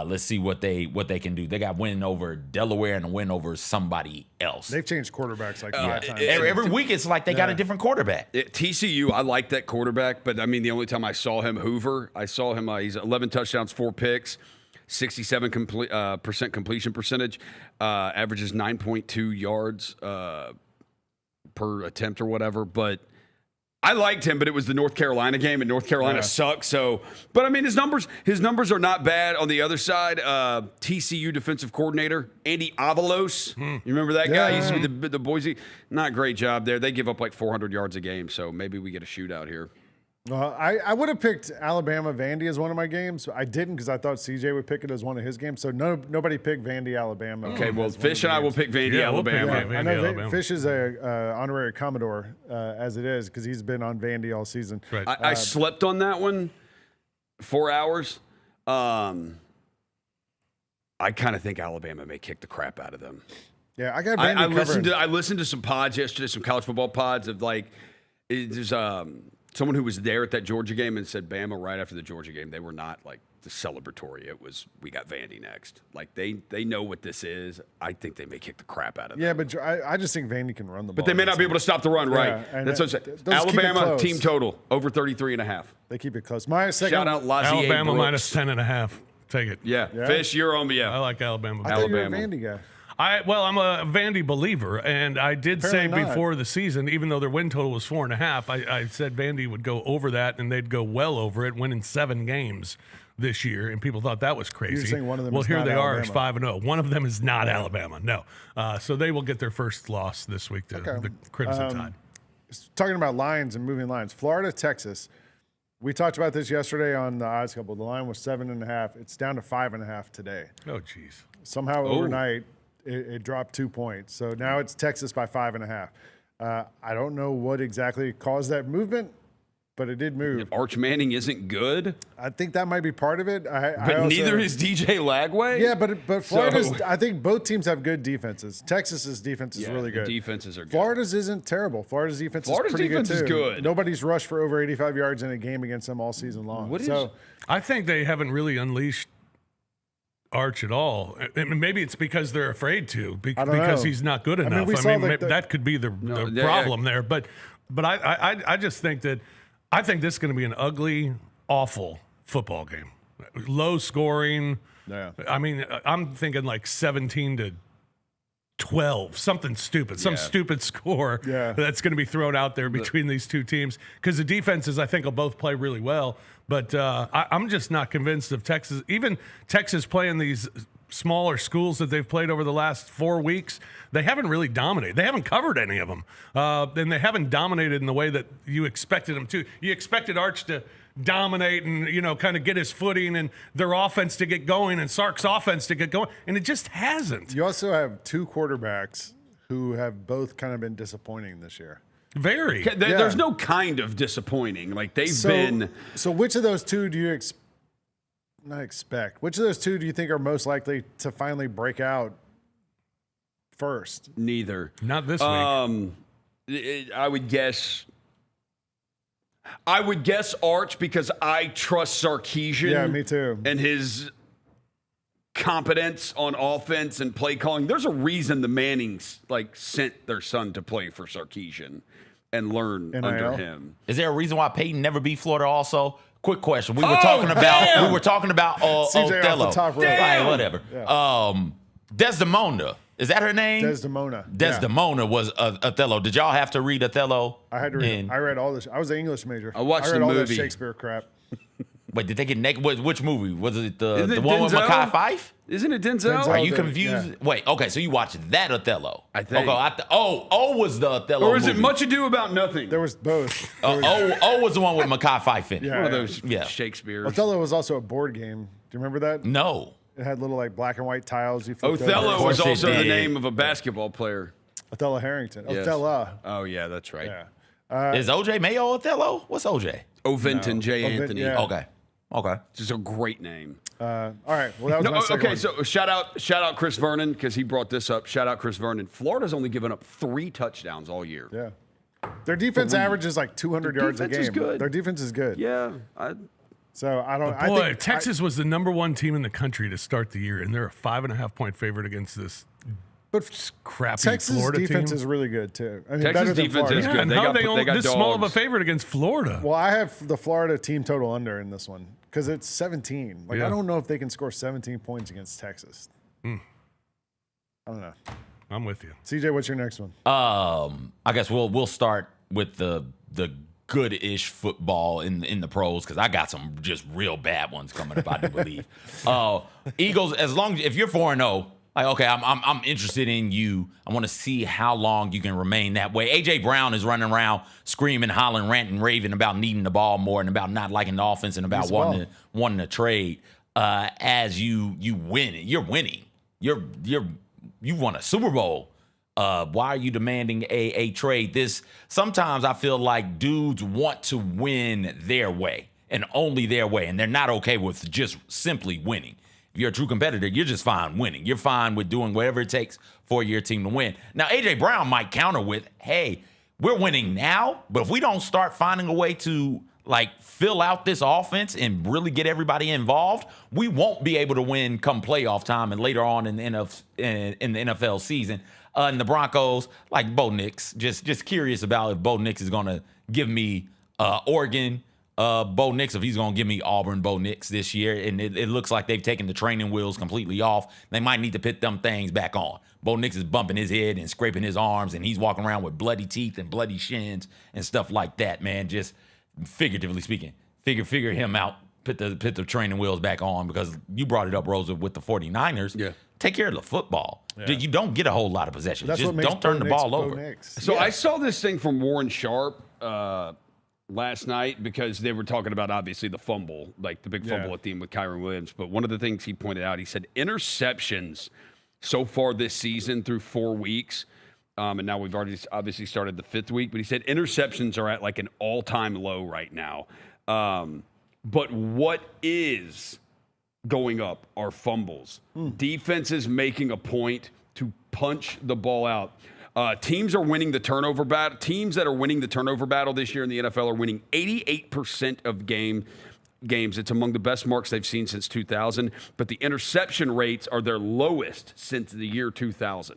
Let's see what they can do. They got win over Delaware and a win over somebody else. They've changed quarterbacks like 5 times. Every week it's like they got a different quarterback. TCU, I like that quarterback, but I mean, the only time I saw him, Hoover, he's 11 touchdowns, 4 picks, 67% completion percentage, averages 9.2 yards per attempt or whatever. But I liked him, but it was the North Carolina game, and North Carolina sucks. So, but I mean, his numbers are not bad. On the other side, TCU defensive coordinator Andy Avalos. You remember that guy? He used to be the Boise. Not a great job there. They give up like 400 yards a game, so maybe we get a shootout here. Well, I would have picked Alabama Vandy as one of my games. I didn't because I thought CJ would pick it as one of his games. So nobody picked Vandy Alabama. Okay, well, Fish and I will pick Vandy Alabama. I know Fish is a honorary Commodore as it is because he's been on Vandy all season. Right. I slept on that one 4 hours. I kind of think Alabama may kick the crap out of them. Yeah, I got Vandy I listened to some pods yesterday, some college football pods of like there's someone who was there at that Georgia game and said Bama right after the Georgia game, they were not like the celebratory. It was, we got Vandy next. Like they know what this is. I think they may kick the crap out of them. Yeah, but I just think Vandy can run the ball. But they may not be able to stop the run, right? That's what I'm saying. Alabama team total over 33.5. They keep it close. My second shout out Lazier Alabama Brooks. minus 10.5. Take it. Yeah. Fish, you're on me. Yeah. I like Alabama. I thought you were a Vandy guy. I'm a Vandy believer, and I did Apparently say not. before the season, even though their win total was 4.5, I said Vandy would go over that, and they'd go well over it, winning 7 games this year, and people thought that was crazy. You're saying one of them well, is here not they are, Alabama. 5-0. One of them is not Alabama. No, so they will get their first loss this week to the Crimson Tide. Talking about lines and moving lines, Florida, Texas. We talked about this yesterday on the odds couple. The line was 7.5. It's down to 5.5 today. Oh, geez. Somehow overnight, it dropped 2 points. So now it's Texas by 5.5. I don't know what exactly caused that movement, but it did move. If Arch Manning isn't good, I think that might be part of it. but neither is DJ Lagway. Yeah, but Florida's. I think both teams have good defenses. Texas's defense is really good. Defenses are good. Florida's isn't terrible. Florida's defense is pretty good too. is good. Nobody's rushed for over 85 yards in a game against them all season long. I think they haven't really unleashed Arch at all. And maybe it's because they're afraid to, because he's not good enough. I mean, that could be the problem there. But I just think that I think this is going to be an ugly, awful football game. Low scoring. Yeah. I mean, I'm thinking like 17-12, something stupid, some stupid score that's going to be thrown out there between these two teams because the defenses I think will both play really well. But I'm just not convinced of Texas. Even Texas playing these smaller schools that they've played over the last 4 weeks, they haven't really dominated. They haven't covered any of them. And they haven't dominated in the way that you expected them to. You expected Arch to dominate and, kind of get his footing and their offense to get going and Sark's offense to get going. And it just hasn't. You also have 2 quarterbacks who have both kind of been disappointing this year. Very. There's no kind of disappointing. Like they've been. So which of those two do you not expect? Which of those two do you think are most likely to finally break out first? Neither. Not this week. I would guess Arch because I trust Sarkisian. Yeah, me too. And his competence on offense and play calling. There's a reason the Mannings sent their son to play for Sarkisian and learn under him. Is there a reason why Peyton never beat Florida also? Quick question. We were talking about CJ Othello. off the top row. Right, whatever. Yeah. Desdemona. Is that her name? Desdemona was Othello. Did y'all have to read Othello? I had to read it. I read all this. I was an English major. I watched read the all movie. that Shakespeare crap. Wait, did they get naked? Which movie? Was it the one with Mekhi Phife? Isn't it Denzel? Are you confused? Yeah. Wait, okay, so you watched that Othello. I think. Was the Othello Or is movie. it Much Ado About Nothing? There was both. Was the one with Mekhi Phife in it. Yeah. One of those Shakespeare's. Othello was also a board game. Do you remember that? No. It had little black and white tiles. You flipped Othello over. was also the did. name of a basketball player. Othello Harrington. Yes. Othello. Oh, yeah, that's right. Yeah. Is OJ Mayo Othello? What's OJ? Oventon J. Anthony. yeah. Okay. Just a great name. All right. Well, that was my second okay, one. so shout out Chris Vernon because he brought this up. Shout out Chris Vernon. Florida's only given up 3 touchdowns all year. Yeah. Their defense averages like 200 yards a game. Defense is good. Their defense is good. Yeah. So I don't. Boy, I think Texas was the number 1 team in the country to start the year, and they're a 5.5-point favorite against this. But crappy Texas Florida defense team. is really good too. I mean, Texas better than defense Florida. is good. And They how got- they only they got this small of a dogs. favorite against Florida? Well, I have the Florida team total under in this one because it's 17. I don't know if they can score 17 points against Texas. I don't know. I'm with you. CJ, what's your next one? I guess we'll start with the good-ish football in the pros, because I got some just real bad ones coming up, I do believe. Eagles, if you're 4-0, like, okay, I'm interested in you. I want to see how long you can remain that way. A.J. Brown is running around screaming, hollering, ranting, raving about needing the ball more and about not liking the offense and about wanting to trade. As you win it, you're winning. You won a Super Bowl. Why are you demanding a trade? Sometimes I feel like dudes want to win their way and only their way, and they're not okay with just simply winning. If you're a true competitor, you're just fine winning. You're fine with doing whatever it takes for your team to win. Now, A.J. Brown might counter with, hey, we're winning now, but if we don't start finding a way to fill out this offense and really get everybody involved, we won't be able to win come playoff time and later on in the NFL season. And the Broncos, like Bo Nix, just curious about if Bo Nix is going to give me Oregon Bo Nix, if he's going to give me Auburn Bo Nix this year. And it looks like they've taken the training wheels completely off. They might need to put them things back on. Bo Nix is bumping his head and scraping his arms, and he's walking around with bloody teeth and bloody shins and stuff like that, man. Just figuratively speaking, figure him out. Put the training wheels back on, because you brought it up, Rosa, with the 49ers. Yeah. Take care of the football. Yeah. You don't get a whole lot of possessions. Just don't turn the ball over. So I saw this thing from Warren Sharp last night, because they were talking about, obviously, the fumble, like the big fumble at the end with Kyron Williams. But one of the things he pointed out, he said interceptions so far this season through 4 weeks, and now we've already obviously started the 5th week, but he said interceptions are at like an all-time low right now. But what is going up are fumbles. Defenses making a point to punch the ball out. Teams are winning the turnover battle. Teams that are winning the turnover battle this year in the NFL are winning 88% of games. It's among the best marks they've seen since 2000. But the interception rates are their lowest since the year 2000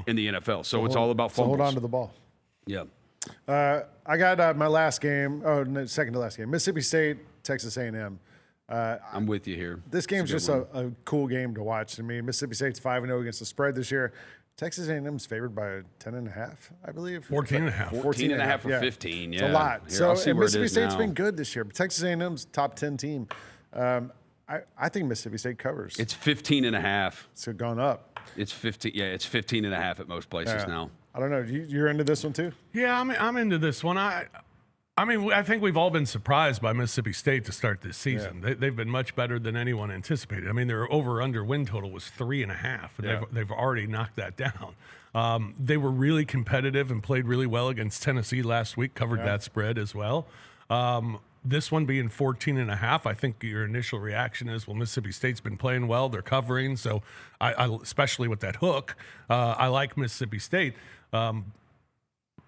in the NFL. So it's all about fumbles. So hold on to the ball. Yeah. I got my last game. Oh, no, second to last game. Mississippi State, Texas A&M. I'm with you here. This game's just a cool game to watch to me. Mississippi State's 5-0 against the spread this year. Texas A&M's favored by 10.5, I believe. 14.5. 14.5 or 15, yeah. It's a lot. Here, so Mississippi State's been good this year, but Texas A&M's top 10 team. I think Mississippi State covers. It's 15.5. It's gone up. It's 15. Yeah, it's 15.5 at most places now. I don't know. You're into this one too? Yeah, I'm into this one. I mean, I think we've all been surprised by Mississippi State to start this season. Yeah. They've been much better than anyone anticipated. I mean, their over-under win total was 3.5, and they've already knocked that down. They were really competitive and played really well against Tennessee last week, covered that spread as well. This one being 14.5, I think your initial reaction is, well, Mississippi State's been playing well. They're covering, so I especially with that hook, I like Mississippi State.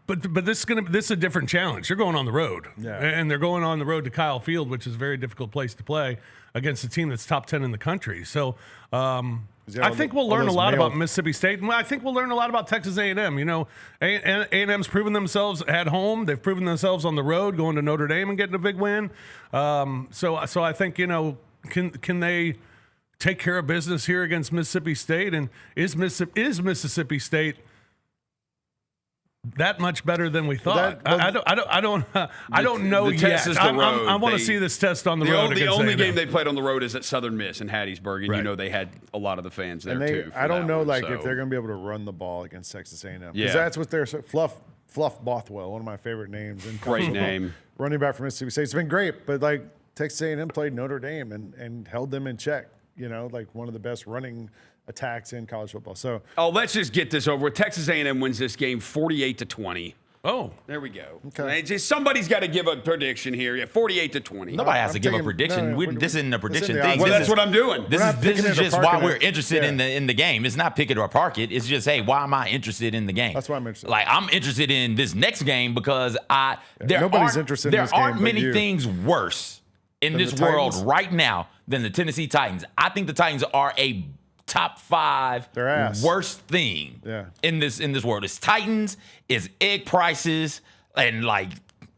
But this is a different challenge. They're going on the road, and they're going on the road to Kyle Field, which is a very difficult place to play against a team that's top 10 in the country. So I think we'll learn a lot about Mississippi State, and I think we'll learn a lot about Texas A&M. You know, A&M's proven themselves at home. They've proven themselves on the road, going to Notre Dame and getting a big win. So I think, you know, can they take care of business here against Mississippi State? And is Mississippi State that much better than we thought? I don't know yet. I want to see this test on the road. The only game they played on the road is at Southern Miss in Hattiesburg, and you know they had a lot of the fans there too. I don't know if they're going to be able to run the ball against Texas A&M, because that's what they're Fluff Bothwell, one of my favorite names. And great name, running back from Mississippi State. It's been great, but like Texas A&M played Notre Dame and held them in check. You know, like one of the best running attacks in college football. So let's just get this over with. Texas A&M wins this game 48-20. Oh, there we go. Okay. Somebody's got to give a prediction here. 48-20. Nobody has to give a prediction. This isn't a prediction thing. Well, that's what I'm doing. This is just why we're interested in the game. It's not pick it or park it. It's just, hey, why am I interested in the game? That's why I'm interested. Like, I'm interested in this next game because there aren't many things worse in this world right now than the Tennessee Titans. I think the Titans are a top 5 worst thing in this world. It's Titans, it's egg prices, and like,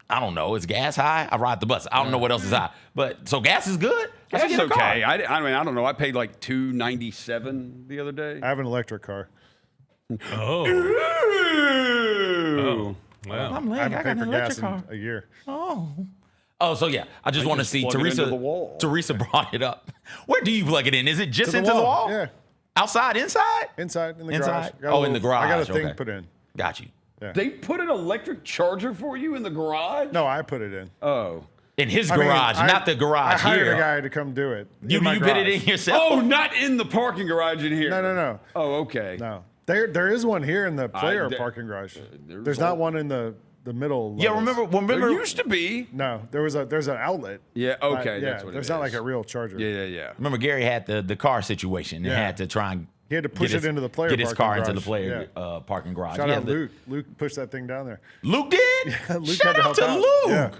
I don't know, it's gas high. I ride the bus. I don't know what else is high. But so gas is good. Gas is okay. I mean, I don't know. I paid like $2.97 the other day. I have an electric car. Oh. Wow. I'm I lag. haven't I got paid an for gas electric car. in a year. Oh, so yeah. I just want to see plug it into Teresa. the wall. Teresa brought it up. Where do you plug it in? Is it just To into the wall? Yeah. Outside, inside? Inside, in the Inside? garage. Got a In the garage. I got a thing okay. put in. Got you. Yeah. They put an electric charger for you in the garage? No, I put it in. Oh. In his I mean, garage, not the garage I hired here. a guy to come do it. You in my put it garage. in yourself? Oh, not in the parking garage in here. No. Oh, okay. No. There is one here in the player parking garage. There's not one in the middle. Yeah, levels. remember. There used to be. No, there's an outlet. Yeah, okay, that's what it there's is. not like a real charger. Yeah. Remember, Gary had the car situation and Yeah. had to try and He had to push get it into the player get his car parking into the garage. player parking garage. Shout Yeah, out Luke. Luke pushed that thing down there. Luke did? Yeah, Luke Shout had to out help to out. Luke. Yeah.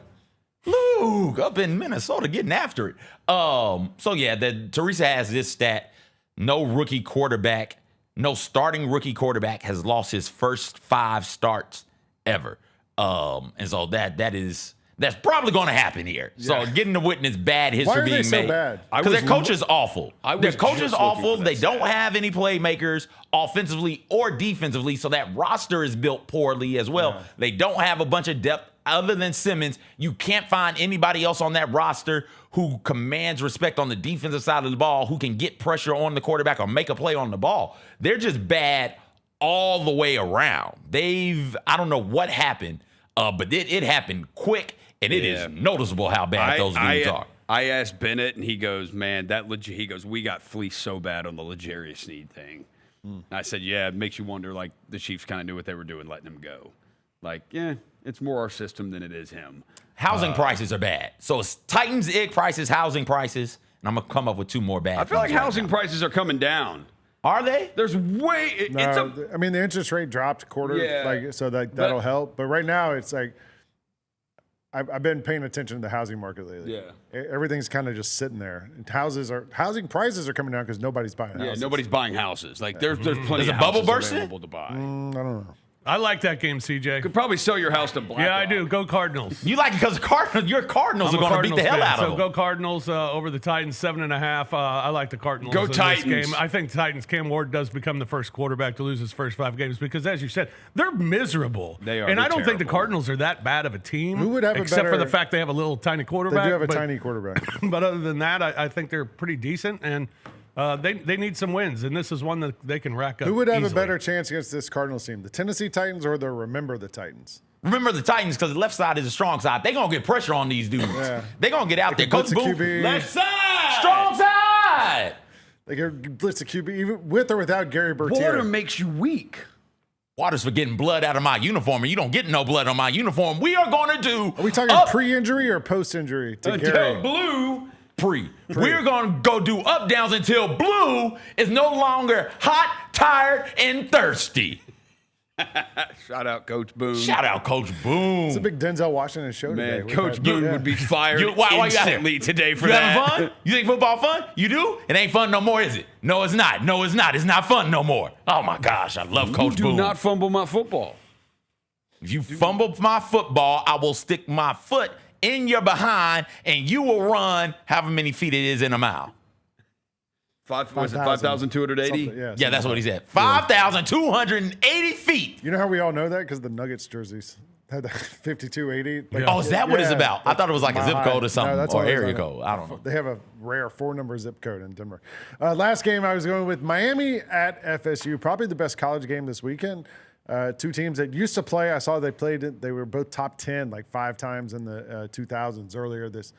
Luke up in Minnesota getting after it. So yeah, Teresa has this stat: no starting rookie quarterback has lost his first 5 starts ever. And so that's probably going to happen here. So getting to witness bad history Why are being they so made. bad? Because their coach is awful. Their coach is just awful. looking for They that don't stat. have any playmakers offensively or defensively. So that roster is built poorly as well. Yeah. They don't have a bunch of depth other than Simmons. You can't find anybody else on that roster who commands respect on the defensive side of the ball, who can get pressure on the quarterback or make a play on the ball. They're just bad all the way around. I don't know what happened, but it happened quick. And it is noticeable how bad those dudes are. I asked Bennett, and he goes, "Man, he goes, we got fleeced so bad on the L'Jarius Sneed thing." And I said, "Yeah, it makes you wonder. Like the Chiefs kind of knew what they were doing, letting him go. Like, yeah, it's more our system than it is him." Housing prices are bad. So it's Titans egg prices, housing prices, and I'm gonna come up with 2 more bad. I feel like things right housing now. prices are coming down. Are they? There's way. No, I mean the interest rate dropped quarter, Yeah. so that'll help. But right now it's like I've been paying attention to the housing market lately. Yeah. Everything's kind of just sitting there. And housing prices are coming down because nobody's buying Yeah, houses. nobody's buying houses. Like there's plenty There's of a bubble houses bursting? available to buy. I don't know. I like that game, CJ. Could probably sell your house to BlackRock. Yeah, I do. Go Cardinals. You like it because your Cardinals I'm are a going to beat the Cardinals hell fan, out of so them. go Cardinals over the Titans 7.5. I like the Cardinals. Go in Titans. This game. I think Titans. Cam Ward does become the first quarterback to lose his first 5 games because, as you said, they're miserable. They are. And They're I don't think the terrible. Cardinals are that bad of a team. Who would have a except for better- the fact they have a little tiny quarterback. They do have a but- tiny quarterback. But other than that, I think they're pretty decent, and they need some wins, and this is one that they can rack up. Who would have easily. a better chance against this Cardinals team? The Tennessee Titans or the Remember the Titans? Remember the Titans because the left side is a strong side. They're going to get pressure on these dudes. Yeah. They're going to get out They there. can Coach blitz a Boone, QB. left side. Strong side. They can blitz a QB even with or without Gary Bertier. Water makes you weak. Waters for getting blood out of my uniform, and you don't get no blood on my uniform. We are going to do. Are we talking pre-injury or post-injury to until Gary? Blue pre. We're going to go do up downs until Blue is no longer hot, tired, and thirsty. Shout out Coach Boone. Shout out Coach Boone. It's a big Denzel Washington show Man, today. Coach Boone would be fired why you got instantly here? today for you that. having fun? You think football fun? You do? It ain't fun no more, is it? No, it's not. No, it's not. It's not fun no more. Oh my gosh, I love Coach You do Boone. not fumble my football. If you fumble my football, I will stick my foot in your behind, and you will run however many feet it is in a mile. Was it 5,280? Yeah, that's what he said. 5,280 feet. You know how we all know that? Because the Nuggets jerseys had the 5280. Like, Oh, is that what it's about? I thought it was like a zip code or something, that's or all it is area on it. code. I don't know. They have a rare 4-number zip code in Denver. Last game, I was going with Miami at FSU. Probably the best college game this weekend. 2 teams that used to play. I saw they played. They were both top 10 like 5 times in the 2000s earlier this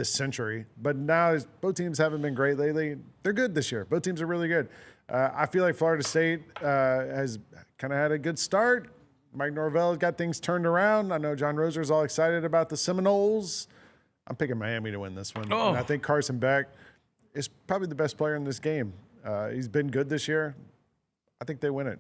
century. But now both teams haven't been great lately. They're good this year. Both teams are really good. I feel like Florida State has kind of had a good start. Mike Norvell got things turned around. I know Jon Roser is all excited about the Seminoles. I'm picking Miami to win this one. Oh. And I think Carson Beck is probably the best player in this game. He's been good this year. I think they win it.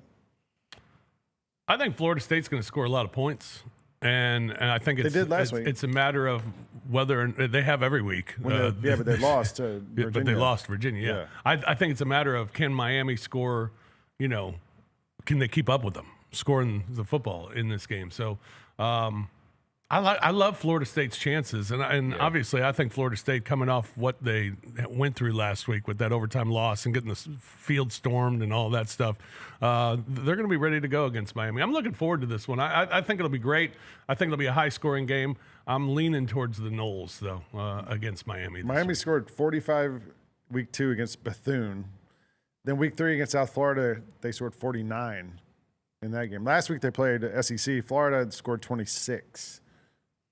I think Florida State's going to score a lot of points, and I think They did last week. It's a matter of whether they have every week. But they lost to Virginia. But they lost Virginia. Yeah. I think it's a matter of can Miami score? Can they keep up with them scoring the football in this game? So I I love Florida State's chances, and obviously I think Florida State, coming off what they went through last week with that overtime loss and getting the field stormed and all that stuff, they're going to be ready to go against Miami. I'm looking forward to this one. I think it'll be great. I think it'll be a high-scoring game. I'm leaning towards the Noles, though, against Miami. Miami scored 45 week 2 against Bethune. Then week 3 against South Florida, they scored 49 in that game. Last week they played SEC. Florida scored 26.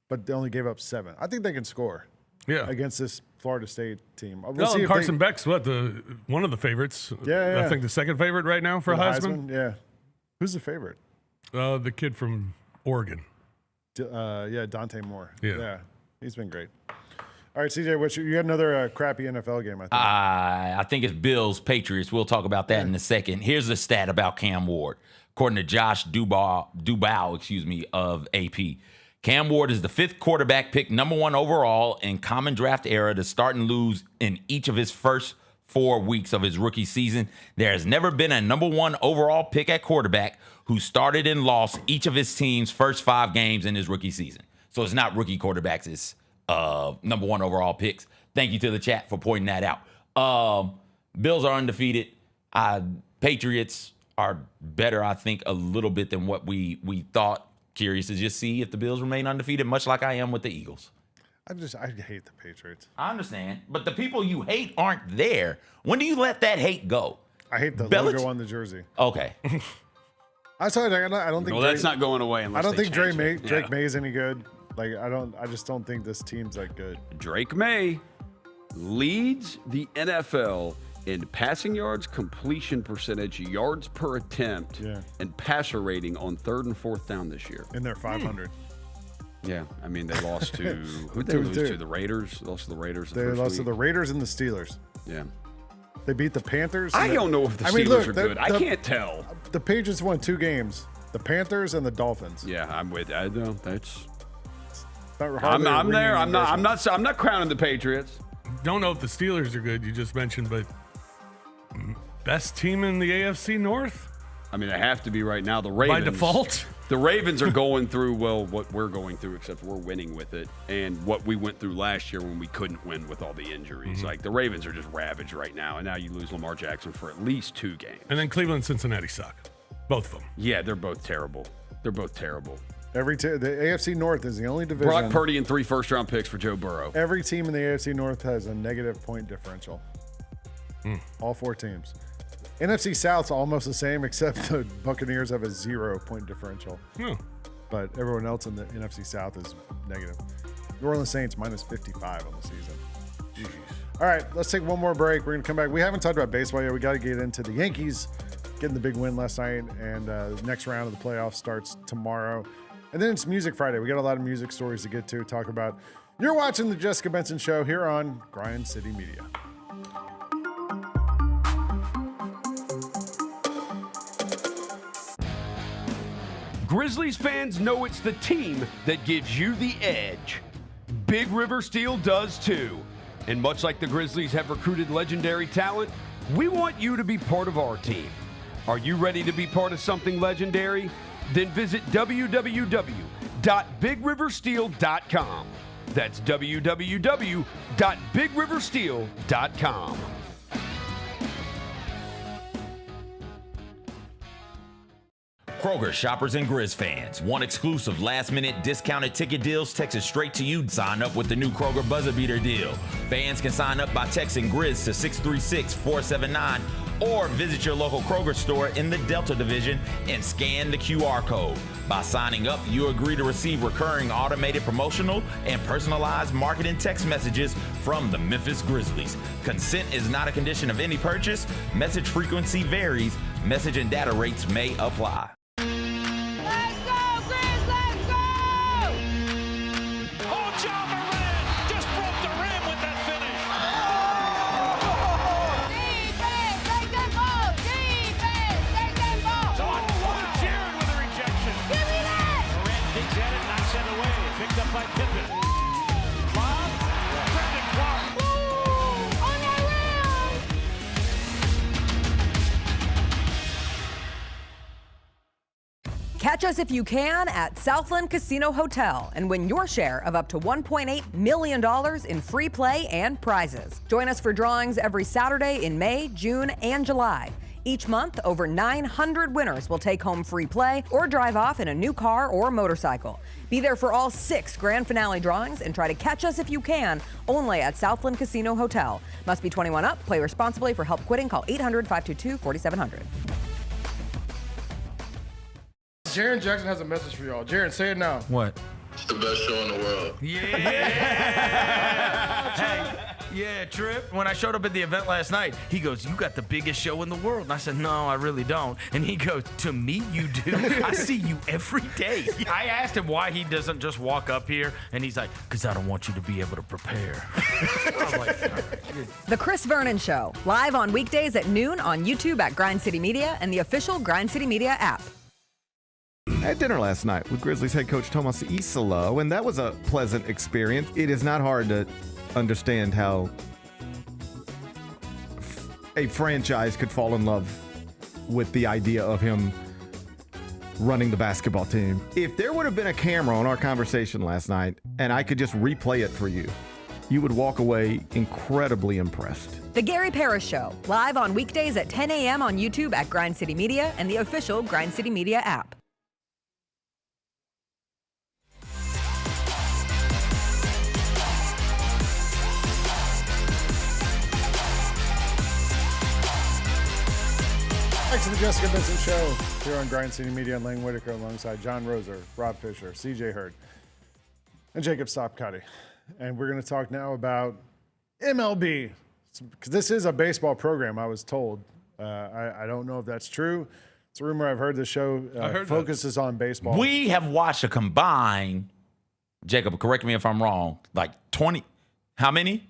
But they only gave up 7. I think they can score against this Florida State team. We'll see if Carson Beck's one of the favorites. Yeah. I think the second favorite right now for Heisman. Yeah. Who's the favorite? The kid from Oregon. Dante Moore. Yeah. He's been great. All right, CJ, you got another crappy NFL game, I think. I think it's Bills, Patriots. We'll talk about that in a second. Here's the stat about Cam Ward. According to Josh Dubow, of AP. Cam Ward is the 5th quarterback picked #1 overall in common draft era to start and lose in each of his first 4 weeks of his rookie season. There has never been a #1 overall pick at quarterback who started and lost each of his team's first 5 games in his rookie season. So it's not rookie quarterbacks, it's #1 overall picks. Thank you to the chat for pointing that out. Bills are undefeated. Patriots are better, I think, a little bit than what we thought. Curious to just see if the Bills remain undefeated, much like I am with the Eagles. I hate the Patriots. I understand, but the people you hate aren't there. When do you let that hate go? I hate the logo on the jersey. Okay. I don't think. Well, that's not going away unless I don't think Drake May is any good. Like I just don't think this team's that good. Drake May leads the NFL in passing yards, completion percentage, yards per attempt, and passer rating on 3rd and 4th down this year. And they're 500. Yeah, I mean, they lost to who did they lose to? The Raiders. Lost to the Raiders. They lost to the Raiders and the Steelers. Yeah. They beat the Panthers. I don't know if the Steelers are good. I can't tell. The Patriots won 2 games. The Panthers and the Dolphins. Yeah, I'm with. I know that's. I'm there. I'm not crowning the Patriots. Don't know if the Steelers are good. You just mentioned, but best team in the AFC North. I mean, they have to be right now. The Ravens. By default? The Ravens are going through, what we're going through, except we're winning with it, and what we went through last year when we couldn't win with all the injuries. Like, the Ravens are just ravaged right now, and now you lose Lamar Jackson for at least 2 games. And then Cleveland and Cincinnati suck. Both of them. Yeah, they're both terrible. The AFC North is the only division. Brock Purdy and 3 first-round picks for Joe Burrow. Every team in the AFC North has a negative point differential. All 4 teams. NFC South's almost the same, except the Buccaneers have a 0-point differential. But everyone else in the NFC South is negative. New Orleans Saints -55 on the season. Jeez. All right, let's take one more break. We're going to come back. We haven't talked about baseball yet. We got to get into the Yankees getting the big win last night, and the next round of the playoffs starts tomorrow. And then it's Music Friday. We got a lot of music stories to get to, talk about. You're watching the Jessica Benson Show here on Grind City Media. Grizzlies fans know it's the team that gives you the edge. Big River Steel does too. And much like the Grizzlies have recruited legendary talent, we want you to be part of our team. Are you ready to be part of something legendary? Then visit www.bigriversteel.com. That's www.bigriversteel.com. Kroger shoppers and Grizz fans. Want exclusive last-minute discounted ticket deals texted straight to you? Sign up with the new Kroger Buzzer Beater deal. Fans can sign up by texting Grizz to 636-479 or visit your local Kroger store in the Delta Division and scan the QR code. By signing up, you agree to receive recurring automated promotional and personalized marketing text messages from the Memphis Grizzlies. Consent is not a condition of any purchase. Message frequency varies. Message and data rates may apply. Catch us if you can at Southland Casino Hotel and win your share of up to $1.8 million in free play and prizes. Join us for drawings every Saturday in May, June, and July. Each month, over 900 winners will take home free play or drive off in a new car or motorcycle. Be there for all 6 grand finale drawings and try to catch us if you can, only at Southland Casino Hotel. Must be 21 up. Play responsibly. For help quitting, call 800-522-4700. Jaron Jackson has a message for y'all. Jaron, say it now. What? It's the best show in the world. Yeah, Trip. When I showed up at the event last night, he goes, "You got the biggest show in the world." And I said, "No, I really don't." And he goes, "To me, you do. I see you every day." I asked him why he doesn't just walk up here, and he's like, "Because I don't want you to be able to prepare." I was like, The Chris Vernon Show, live on weekdays at noon on YouTube at Grind City Media and the official Grind City Media app. I had dinner last night with Grizzlies head coach Tomas Isalo, and that was a pleasant experience. It is not hard to understand how a franchise could fall in love with the idea of him running the basketball team. If there would have been a camera on our conversation last night and I could just replay it for you, you would walk away incredibly impressed. The Gary Parrish Show, live on weekdays at 10 a.m. on YouTube at Grind City Media and the official Grind City Media app. Thanks to the Jessica Benson Show here on Grind City Media and Lane Whitaker alongside Jon Roser, Rob Fischer, CJ Hurd, and Jacob Stopcutty. And we're going to talk now about MLB, because this is a baseball program, I was told. I don't know if that's true. It's a rumor I've heard. The show focuses on baseball. We have watched a combined, Jacob, correct me if I'm wrong, like 20, how many?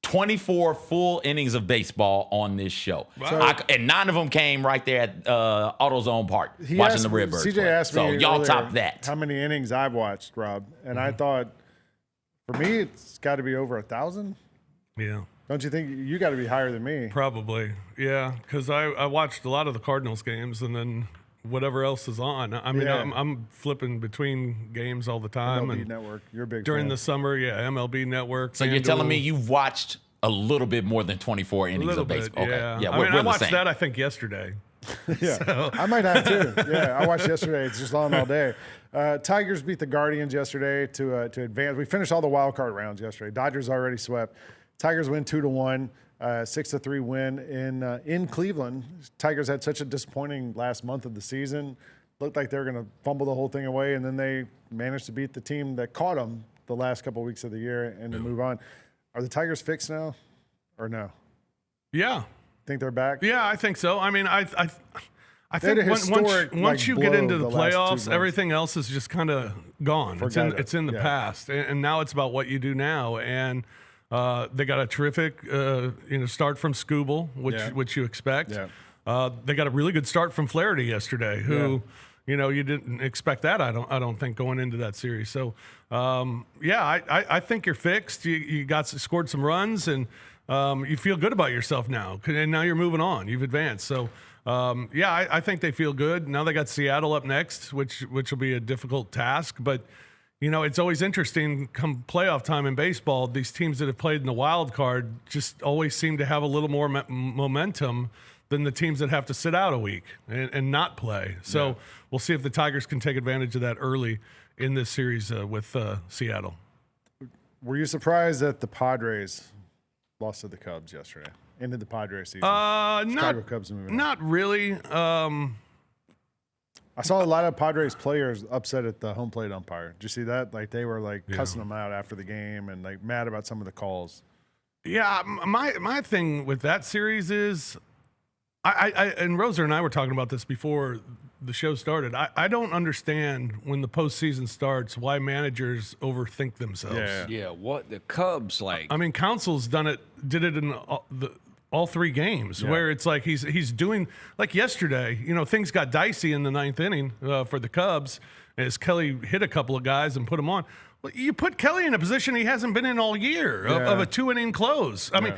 24 full innings of baseball on this show. Wow. And 9 of them came right there at AutoZone Park, watching the Redbirds. CJ asked me y'all top that. How many innings I've watched, Rob? And I thought, for me, it's got to be over 1,000. Yeah. Don't you think you got to be higher than me? Probably, yeah, because I watched a lot of the Cardinals games and then whatever else is on. I mean, Yeah. I'm flipping between games all the time. MLB and Network, you're a big during fan. the summer, MLB Network. So you're telling me you've watched a little bit more than 24 innings of baseball? Yeah. Okay. Yeah, I watched that, I think, yesterday. Yeah, So. I might have too. Yeah, I watched yesterday. It's just on all day. Tigers beat the Guardians yesterday to advance. We finished all the wild card rounds yesterday. Dodgers already swept. Tigers win 2-1, 6-3 win in Cleveland. Tigers had such a disappointing last month of the season. Looked like they were going to fumble the whole thing away, and then they managed to beat the team that caught them the last couple of weeks of the year and to move on. Are the Tigers fixed now, or no? Yeah. Think they're back? Yeah, I think so. I mean, I They had think a historic, once you get blow into the last 2 playoffs, months. everything else is just kind of gone. It's in the past, and now it's about what you do now. And they got a terrific start from Skubal, which you expect. Yeah. They got a really good start from Flaherty yesterday, who you didn't expect that. I don't think going into that series. So I think you're fixed. You scored some runs and. You feel good about yourself now, and now you're moving on. You've advanced. So, I think they feel good. Now they got Seattle up next, which will be a difficult task. But, it's always interesting come playoff time in baseball. These teams that have played in the wild card just always seem to have a little more momentum than the teams that have to sit out a week and not play. So we'll see if the Tigers can take advantage of that early in this series with Seattle. Were you surprised that the Padres lost to the Cubs yesterday? Ended the Padres season. Chicago Cubs moving on. Not really. I saw a lot of Padres players upset at the home plate umpire. Did you see that? Like they were cussing them out after the game and mad about some of the calls. Yeah, my thing with that series is, I and Roser and I were talking about this before the show started. I don't understand when the postseason starts why managers overthink themselves. Yeah, what the Cubs like? I mean, Council's did it in all 3 games where it's like he's doing like yesterday. Things got dicey in the 9th inning for the Cubs as Kelly hit a couple of guys and put them on. you put Kelly in a position he hasn't been in all year of a 2-inning close. I mean,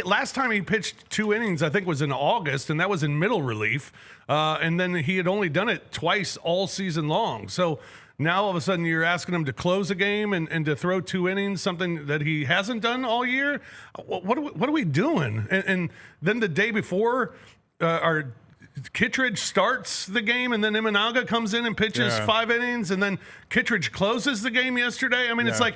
last time he pitched 2 innings, I think, was in August, and that was in middle relief. And then he had only done it twice all season long. So now all of a sudden you're asking him to close a game and to throw 2 innings, something that he hasn't done all year. What are we doing? And then the day before, our Kittredge starts the game, and then Imanaga comes in and pitches 5 innings, and then Kittredge closes the game yesterday. I mean, it's like,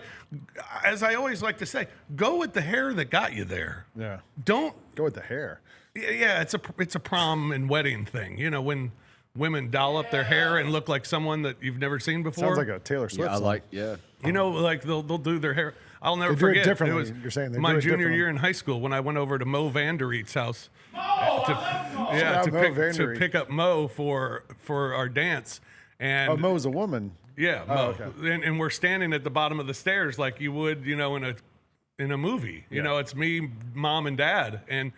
as I always like to say, go with the hair that got you there. Yeah. Don't go with the hair. Yeah, it's a prom and wedding thing. You know, when women doll up their hair and look like someone that you've never seen before. Sounds like a Taylor Swift song. You know, like they'll do their hair. I'll never They do it forget. differently. Was You're saying they my do it junior differently. year in high school when I went over to Mo Vandereet's house to pick up Mo for our dance. And Mo's a woman. Yeah, Mo. okay. And we're standing at the bottom of the stairs like you would, you know, in a movie. You know, it's me, mom, and dad, and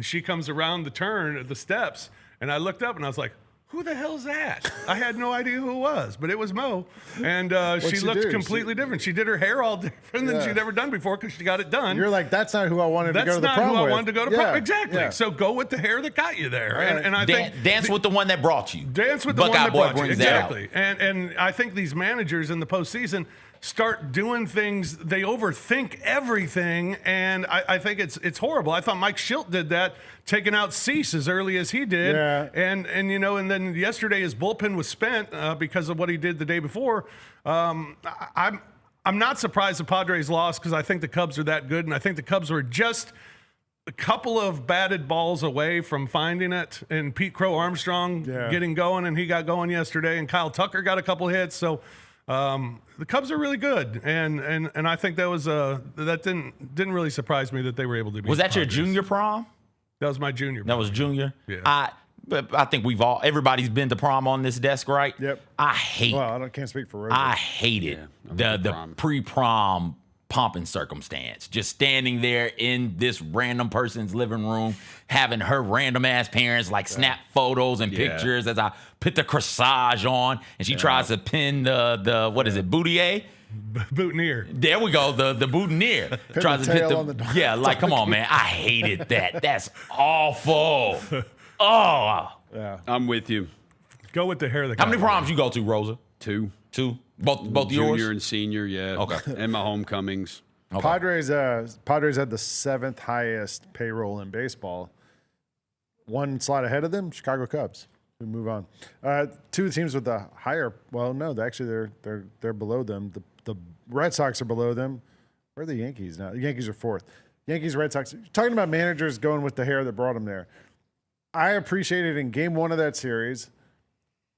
she comes around the turn of the steps, and I looked up and I was like, who the hell's that? I had no idea who it was, but it was Mo. And she looked completely different. She did her hair all different than she'd ever done before because she got it done. You're like, that's not who I wanted to go to the prom with. That's not who I wanted to go to prom. Exactly. Yeah. So go with the hair that got you there. And I think dance with the one that brought you. Dance with the Buckeye one that Boy brought you. brings that out. Exactly. And I think these managers in the postseason start doing things, they overthink everything, and I think it's horrible. I thought Mike Schilt did that, taking out Cease as early as he did. Yeah. And you know, and then yesterday his bullpen was spent because of what he did the day before. I'm not surprised the Padres lost because I think the Cubs are that good, and I think the Cubs were just a couple of batted balls away from finding it, and Pete Crow Armstrong getting going, and he got going yesterday, and Kyle Tucker got a couple hits. So the Cubs are really good, and I think that was that didn't really surprise me that they were able to beat. Was that the your Padres. junior prom? That was my junior. That was junior. Yeah. But I think everybody's been to prom on this desk, right? Yep. I hate. Well, I can't speak for Roser. I hated the pre-prom pomp and circumstance. Just standing there in this random person's living room, having her random ass parents like snap photos and pictures as I put the corsage on, and she tries to pin the what is it, boutonniere? Boutonniere. There we go, the boutonniere. Tries to put on the yeah, like come on, man. I hated that. That's awful. Oh, yeah. I'm with you. Go with the hair. How many proms you go to, Rosa? Two. Both Junior yours? and senior, yeah. Okay. And my homecomings. Okay. Padres had the 7th highest payroll in baseball. One slot ahead of them, Chicago Cubs. We move on. 2 teams with the higher. Well, no, actually they're below them. The Red Sox are below them. Where are the Yankees now? The Yankees are 4th. Yankees, Red Sox. Talking about managers going with the hair that brought them there. I appreciated in Game 1 of that series,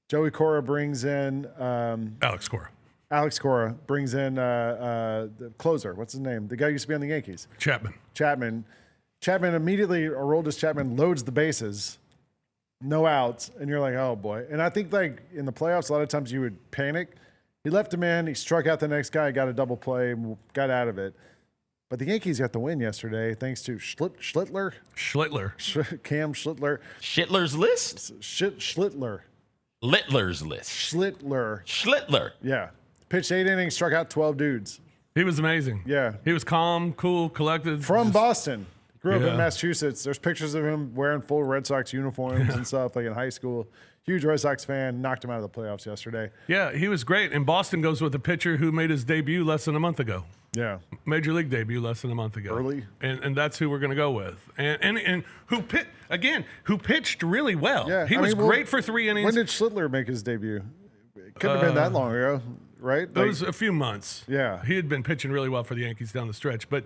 Joey Cora brings in Alex Cora. Alex Cora brings in the closer. What's his name? The guy who used to be on the Yankees. Chapman. Chapman immediately, Aroldis Chapman loads the bases, no outs, and you're like, oh boy. And I think like in the playoffs, a lot of times you would panic. He left him in. He struck out the next guy, got a double play, got out of it. But the Yankees got the win yesterday thanks to Schlittler. Cam Schlittler. Schlittler's list? Schlittler. Littler's list. Schlittler. Yeah. Pitched 8 innings, struck out 12 dudes. He was amazing. Yeah. He was calm, cool, collected. From Boston. Grew up in Massachusetts. There's pictures of him wearing full Red Sox uniforms and stuff, like in high school. Huge Red Sox fan. Knocked him out of the playoffs yesterday. Yeah, he was great. And Boston goes with a pitcher who made his debut less than a month ago. Yeah. Major League debut less than a month ago. Early. And that's who we're going to go with. And who pitched really well. Yeah. He was great for 3 innings. When did Schlittler make his debut? It couldn't have been that long ago, right? It was a few months. Yeah. He had been pitching really well for the Yankees down the stretch. But,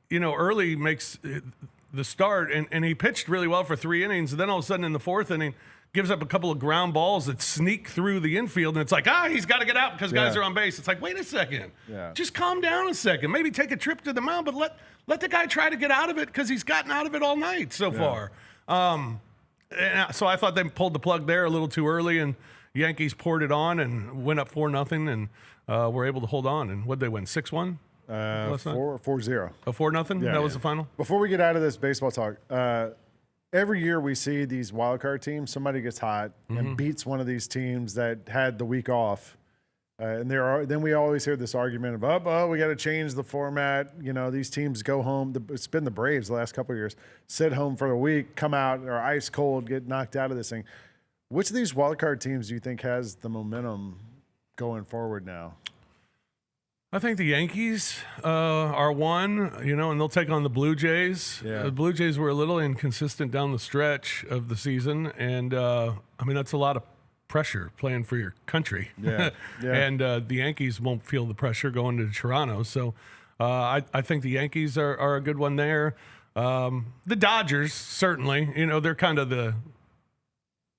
you know, early makes the start, and he pitched really well for 3 innings. And then all of a sudden in the 4th inning, gives up a couple of ground balls that sneak through the infield, and it's like, he's got to get out because guys are on base. It's like, wait a second. Yeah. Just calm down a second. Maybe take a trip to the mound, but let the guy try to get out of it because he's gotten out of it all night so far. And so I thought they pulled the plug there a little too early, and Yankees poured it on and went up 4-0, and were able to hold on. And what'd they win, 6-1? 4-0. 4-0? Yeah, That was the final? Before we get out of this baseball talk, every year we see these wild card teams, somebody gets hot and beats one of these teams that had the week off. And then we always hear this argument of, oh, we got to change the format. You know, these teams go home. It's been the Braves the last couple of years. Sit home for a week, come out, or ice cold, get knocked out of this thing. Which of these wildcard teams do you think has the momentum going forward now? I think the Yankees are one, and they'll take on the Blue Jays. Yeah. The Blue Jays were a little inconsistent down the stretch of the season, and that's a lot of pressure playing for your country. Yeah. And the Yankees won't feel the pressure going to Toronto. So I think the Yankees are a good one there. The Dodgers, certainly, they're kind of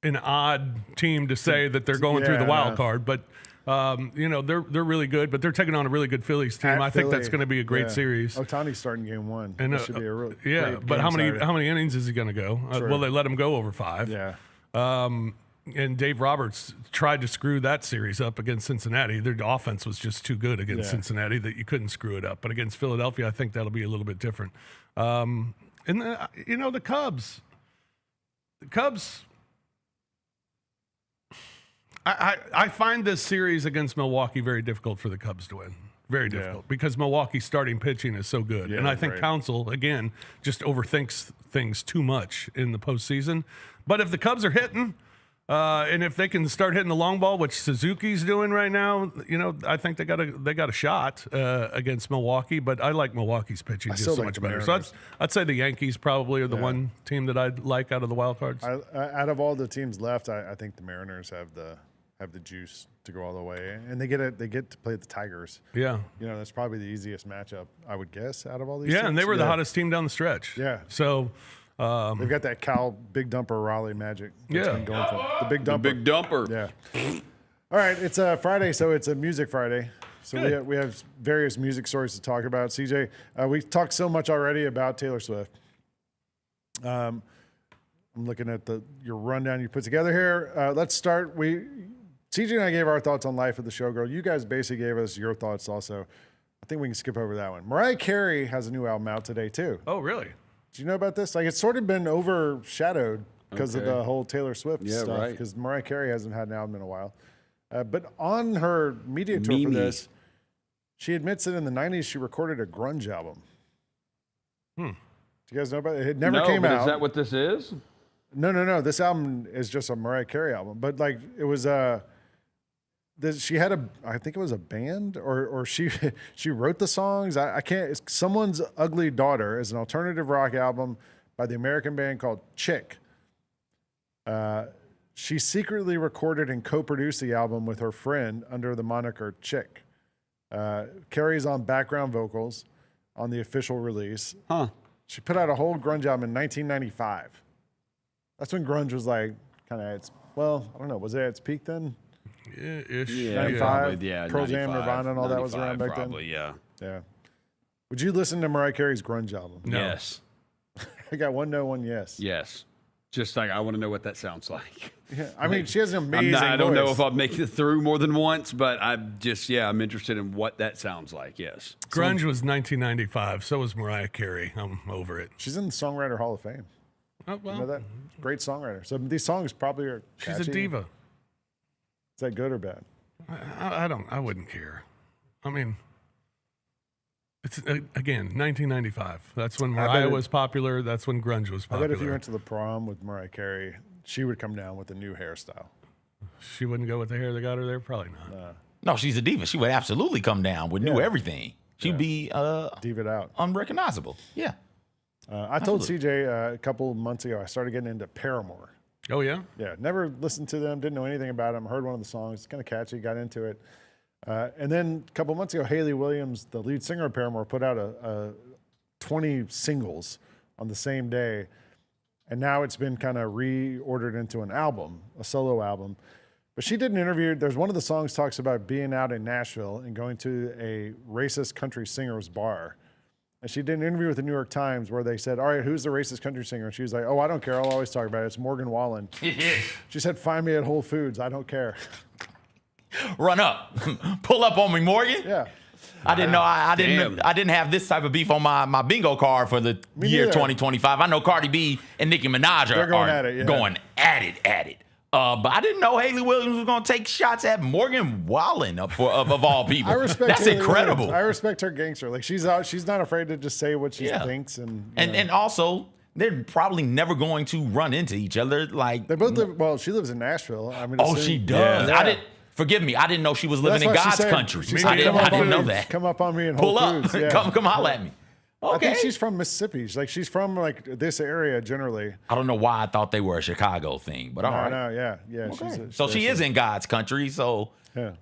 an odd team to say that they're going through the wild card, but they're really good, but they're taking on a really good Phillies team. I think that's going to be a great series. Ohtani's starting game 1. And that should be a real great but game how Saturday. many innings is he going to go? Sure. Will they let him go over 5? Yeah. And Dave Roberts tried to screw that series up against Cincinnati. Their offense was just too good against Cincinnati that you couldn't screw it up. But against Philadelphia, I think that'll be a little bit different. And the Cubs. The Cubs. I find this series against Milwaukee very difficult for the Cubs to win. Very difficult because Milwaukee's starting pitching is so good. Yeah, and I think right. Counsell, again, just overthinks things too much in the postseason. But if the Cubs are hitting, and if they can start hitting the long ball, which Suzuki's doing right now, I think they got a shot against Milwaukee. But I like Milwaukee's pitching just so much better. So I'd say the Yankees probably are the one team that I'd like out of the wild cards. Out of all the teams left, I think the Mariners have the juice to go all the way, and they get to play the Tigers. Yeah, that's probably the easiest matchup, I would guess, out of all these. Yeah, teams. and they were the hottest team down the stretch. Yeah, so they've got that Cal Big Dumper Raleigh magic. That's been going for the Big Dumper. The Big Dumper. Yeah. All right, it's a Friday, so it's a music Friday. So we have various music stories to talk about. CJ, we talked so much already about Taylor Swift. I'm looking at your rundown you put together here. Let's start. CJ and I gave our thoughts on Life of the Showgirl. You guys basically gave us your thoughts also. I think we can skip over that one. Mariah Carey has a new album out today, too. Oh, really? Do you know about this? It's sort of been overshadowed because of the whole Taylor Swift stuff, because Mariah Carey hasn't had an album in a while. But on her media tour for this, she admits that in the 90s she recorded a grunge album. Do you guys know about it? It never came out. Is that what this is? No. This album is just a Mariah Carey album. But it was she had I think it was a band, or she wrote the songs. I can't. It's Someone's Ugly Daughter is an alternative rock album by the American band called Chick. She secretly recorded and co-produced the album with her friend under the moniker Chick. Carey's on background vocals on the official release. She put out a whole grunge album in 1995. That's when grunge was kind of at its, I don't know, was it at its peak then? Yeah, ish. 95? Yeah, Pearl Jam, 95, Nirvana, and all that was around back probably, then? Yeah. Yeah. Would you listen to Mariah Carey's grunge album? No. Yes. I got one no, one yes. Yes. Just I want to know what that sounds like. Yeah, I mean, she has an amazing I don't know voice. if I'll make it through more than once, but I'm interested in what that sounds like, yes. Grunge was 1995. So was Mariah Carey. I'm over it. She's in the Songwriter Hall of Fame. Oh, well. You know that? Great songwriter. So these songs probably are catchy. She's a diva. Is that good or bad? I wouldn't care. I mean, it's again 1995. That's when Mariah was popular. That's when grunge was popular. I bet if you went to the prom with Mariah Carey, she would come down with a new hairstyle. She wouldn't go with the hair that got her there. Probably not. No, she's a diva. She would absolutely come down with new everything. She'd be diva out, unrecognizable. Yeah. I told CJ a couple months ago I started getting into Paramore. Oh, yeah? Yeah. Never listened to them, didn't know anything about them. Heard one of the songs. It's kind of catchy, got into it. And then a couple months ago, Hayley Williams, the lead singer of Paramore, put out a 20 singles on the same day. And now it's been kind of reordered into an album, a solo album. But she did an interview. There's one of the songs talks about being out in Nashville and going to a racist country singer's bar. And she did an interview with the New York Times where they said, all right, who's the racist country singer? And she was like, oh, I don't care. I'll always talk about it. It's Morgan Wallen. She said, find me at Whole Foods. I don't care. Run up. Pull up on me, Morgan. Yeah. I didn't know. I didn't have this type of beef on my bingo card for the year 2025. I know Cardi B and Nicki Minaj are going at it. Yeah. Going at it. But I didn't know Hayley Williams was going to take shots at Morgan Wallen of all people. I respect That's Hayley incredible. Williams. I respect her gangster. Like she's not afraid to just say what she thinks, and also they're probably never going to run into each other. Like they both live. Well, she lives in Nashville. I mean, she does. Yeah. Forgive me. I didn't know she was living in That's why God's country. She I said, didn't know that. Come up on me and pull up. Foods. Yeah. Come holler at me. Okay. I think she's from Mississippi. She's from like this area generally. I don't know why I thought they were a Chicago thing, but all right. No, yeah. Okay. So she is in God's country, so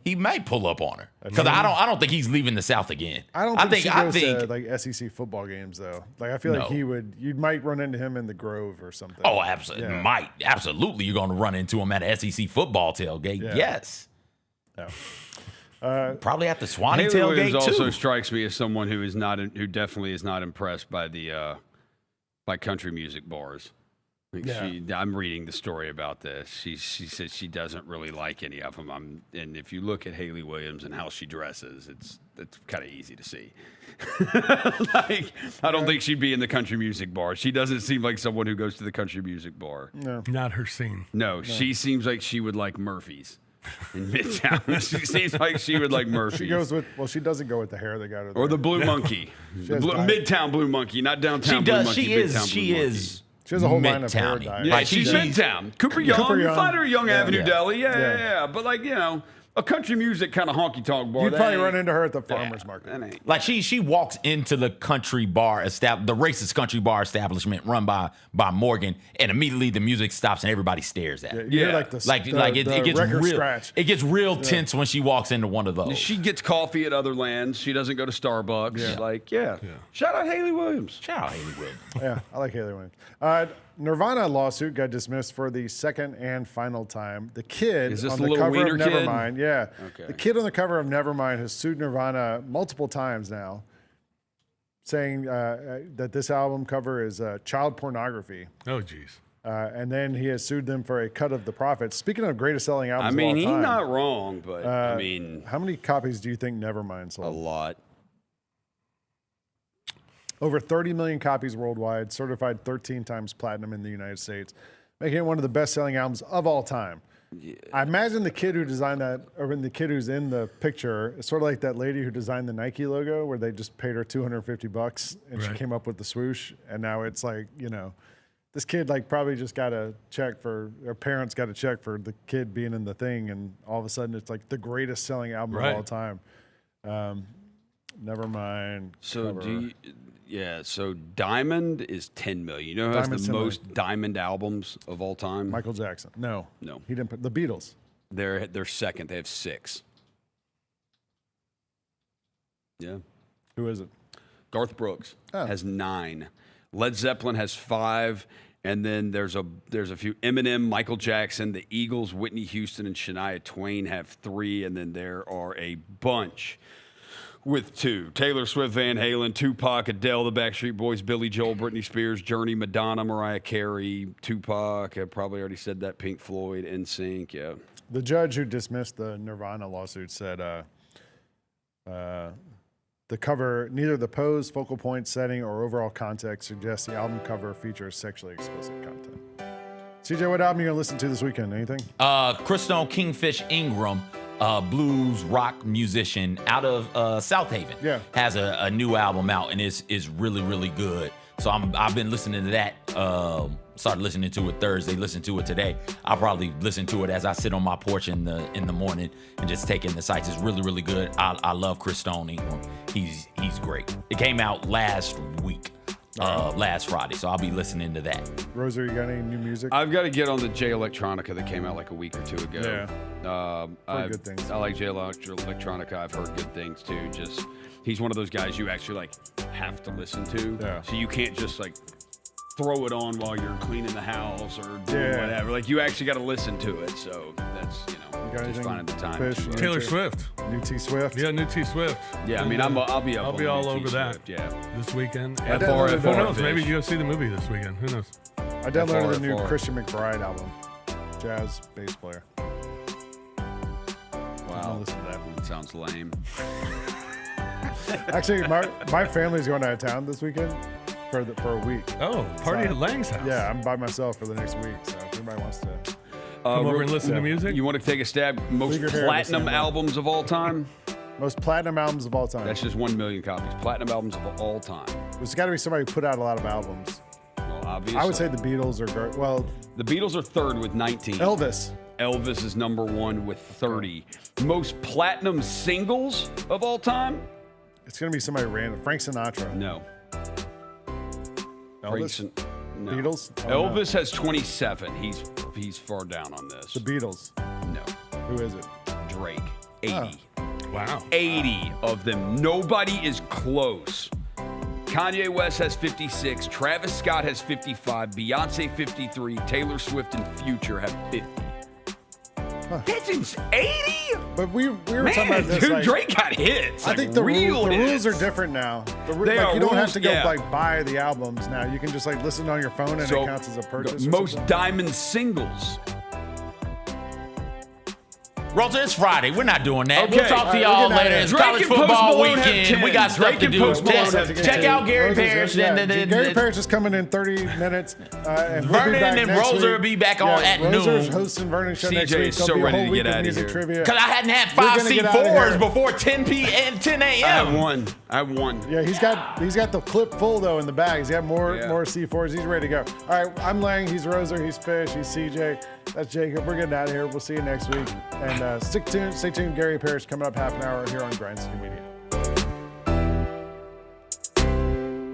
he may pull up on her because I don't think he's leaving the South again. I don't think she goes to like SEC football games though. Like I feel like you might run into him in the Grove or something. Oh, absolutely, absolutely. You're going to run into him at an SEC football tailgate. Yeah. Yes. No. Probably at the Swanee Hayley tailgate Williams too. also strikes me as someone who definitely is not impressed by the by country music bars. I'm reading the story about this. She said she doesn't really like any of them. And if you look at Hayley Williams and how she dresses, it's kind of easy to see. Like I don't think she'd be in the country music bar. She doesn't seem like someone who goes to the country music bar. No, not her scene. No, she seems like she would like Murphy's. In Midtown, she seems like she would like Murphy's. She goes with she doesn't go with the hair they got her. Or the Blue Monkey, Midtown Blue Monkey, not downtown. Blue Monkey, She is. She has a whole line of hair dye. Yeah, she's Midtown. Cooper Young. You find her at Young Avenue Deli. Yeah. But like a country music kind of honky tonk bar. You'd probably run into her at the farmer's market. Like she walks into the country bar, the racist country bar establishment run by Morgan, and immediately the music stops and everybody stares at her. Yeah. It gets real. Scratch. It gets real tense when she walks into one of those. She gets coffee at other lands. She doesn't go to Starbucks. Shout out Hayley Williams. Shout out Hayley Williams. Yeah, I like Hayley Williams. Nirvana lawsuit got dismissed for the second and final time. The kid Is this on the the little cover wiener of kid? Nevermind, yeah. Okay. The kid on the cover of Nevermind has sued Nirvana multiple times now, saying that this album cover is child pornography. Oh, geez. And then he has sued them for a cut of the profits. Speaking of greatest selling albums I mean, of all time, he's not wrong, but I mean, how many copies do you think Nevermind sold? A lot. Over 30 million copies worldwide, certified 13 times platinum in the United States, making it one of the best-selling albums of all time. Yeah. I imagine the kid who designed that, or the kid who's in the picture, is sort of like that lady who designed the Nike logo, where they just paid her $250 and she came up with the swoosh, and now it's like, this kid probably just got a check for, or parents got a check for the kid being in the thing, and all of a sudden it's like the greatest selling album of all time. Nevermind. So so Diamond is 10 million. You know who has the most Diamond albums of all time? Michael Jackson. No. He didn't put the Beatles. They're second. They have 6. Yeah. Who is it? Garth Brooks has 9. Led Zeppelin has 5. And then there's a few. Eminem, Michael Jackson, the Eagles, Whitney Houston, and Shania Twain have 3. And then there are a bunch with 2. Taylor Swift, Van Halen, Tupac, Adele, the Backstreet Boys, Billy Joel, Britney Spears, Journey, Madonna, Mariah Carey, Tupac. I probably already said that. Pink Floyd, NSYNC. Yeah. The judge who dismissed the Nirvana lawsuit said the cover, neither the pose, focal point, setting, or overall context suggests the album cover features sexually explicit content. CJ, what album are you going to listen to this weekend? Anything? Christone Kingfish Ingram, blues rock musician out of South Haven, has a new album out, and is really, really good. So I've been listening to that. Started listening to it Thursday, listened to it today. I'll probably listen to it as I sit on my porch in the morning and just take in the sights. It's really, really good. I love Christone Ingram. He's great. It came out last week. Last Friday, so I'll be listening to that. Roser, you got any new music? I've got to get on the Jay Electronica that came out like a week or 2 ago. Yeah, good things. I like Jay Electronica. I've heard good things too. Just he's one of those guys you actually have to listen to. Yeah. So you can't just throw it on while you're cleaning the house or doing whatever. You actually got to listen to it. So that's just finding the time. Taylor Swift, new T Swift. Yeah, new T Swift. Yeah, I mean I'll be up. I'll be all over that. Yeah, this weekend. Who knows? Maybe you go see the movie this weekend. Who knows? I downloaded the new Christian McBride album, jazz bass player. Wow, listen to that. Sounds lame. Actually, my family's going out of town this weekend for a week. Oh, party at Lang's house. Yeah, I'm by myself for the next week. So if anybody wants to. Come over and listen to music? You want to take a stab? Most Leave your hair platinum the same way. albums of all time? Most platinum albums of all time. That's just 1 million copies. Platinum albums of all time. There's got to be somebody who put out a lot of albums. Well, obviously. I would say the Beatles are great. Well, the Beatles are third with 19. Elvis. Elvis is number 1 with 30. Most platinum singles of all time? It's going to be somebody random. Frank Sinatra. No. Elvis? No. Beatles? Elvis has 27. He's far down on this. The Beatles. No. Who is it? Drake. 80. Oh. Wow. 80 of them. Nobody is close. Kanye West has 56. Travis Scott has 55. Beyonce 53. Taylor Swift and Future have 50. That's 80? But we were Man, talking about this. dude, like, Drake got hits. I think the rules are different now. They are you don't have rules, to go yeah. like buy the albums now. You can just like listen on your phone and it counts as a purchase. Most diamond singles. Rosa, it's Friday. We're not doing that. Okay. We'll talk to y'all later. It's Drake college and Post football Malone have weekend. 10. We got stuff Drake to and do. Post Malone have Check 10. out Gary Rosa's- Parrish. yeah, Gary Parrish is coming in 30 minutes. And he'll be Vernon back and next Rosa week. will be back on at Rosa's noon. hosting Vernon's show CJ next week. is There'll so be a ready whole to week get of out of music here. trivia. Because I hadn't had We're 5 gonna get outta C4s here. before 10 p.m. 10 I a.m. won. Yeah, he's got the clip full though in the bag. He's got more C4s. He's ready to go. All right, I'm Lang. He's Roser. He's Fish. He's CJ. That's Jacob. We're getting out of here. We'll see you next week. And stay tuned. Gary Parrish coming up half an hour here on Grind City Media.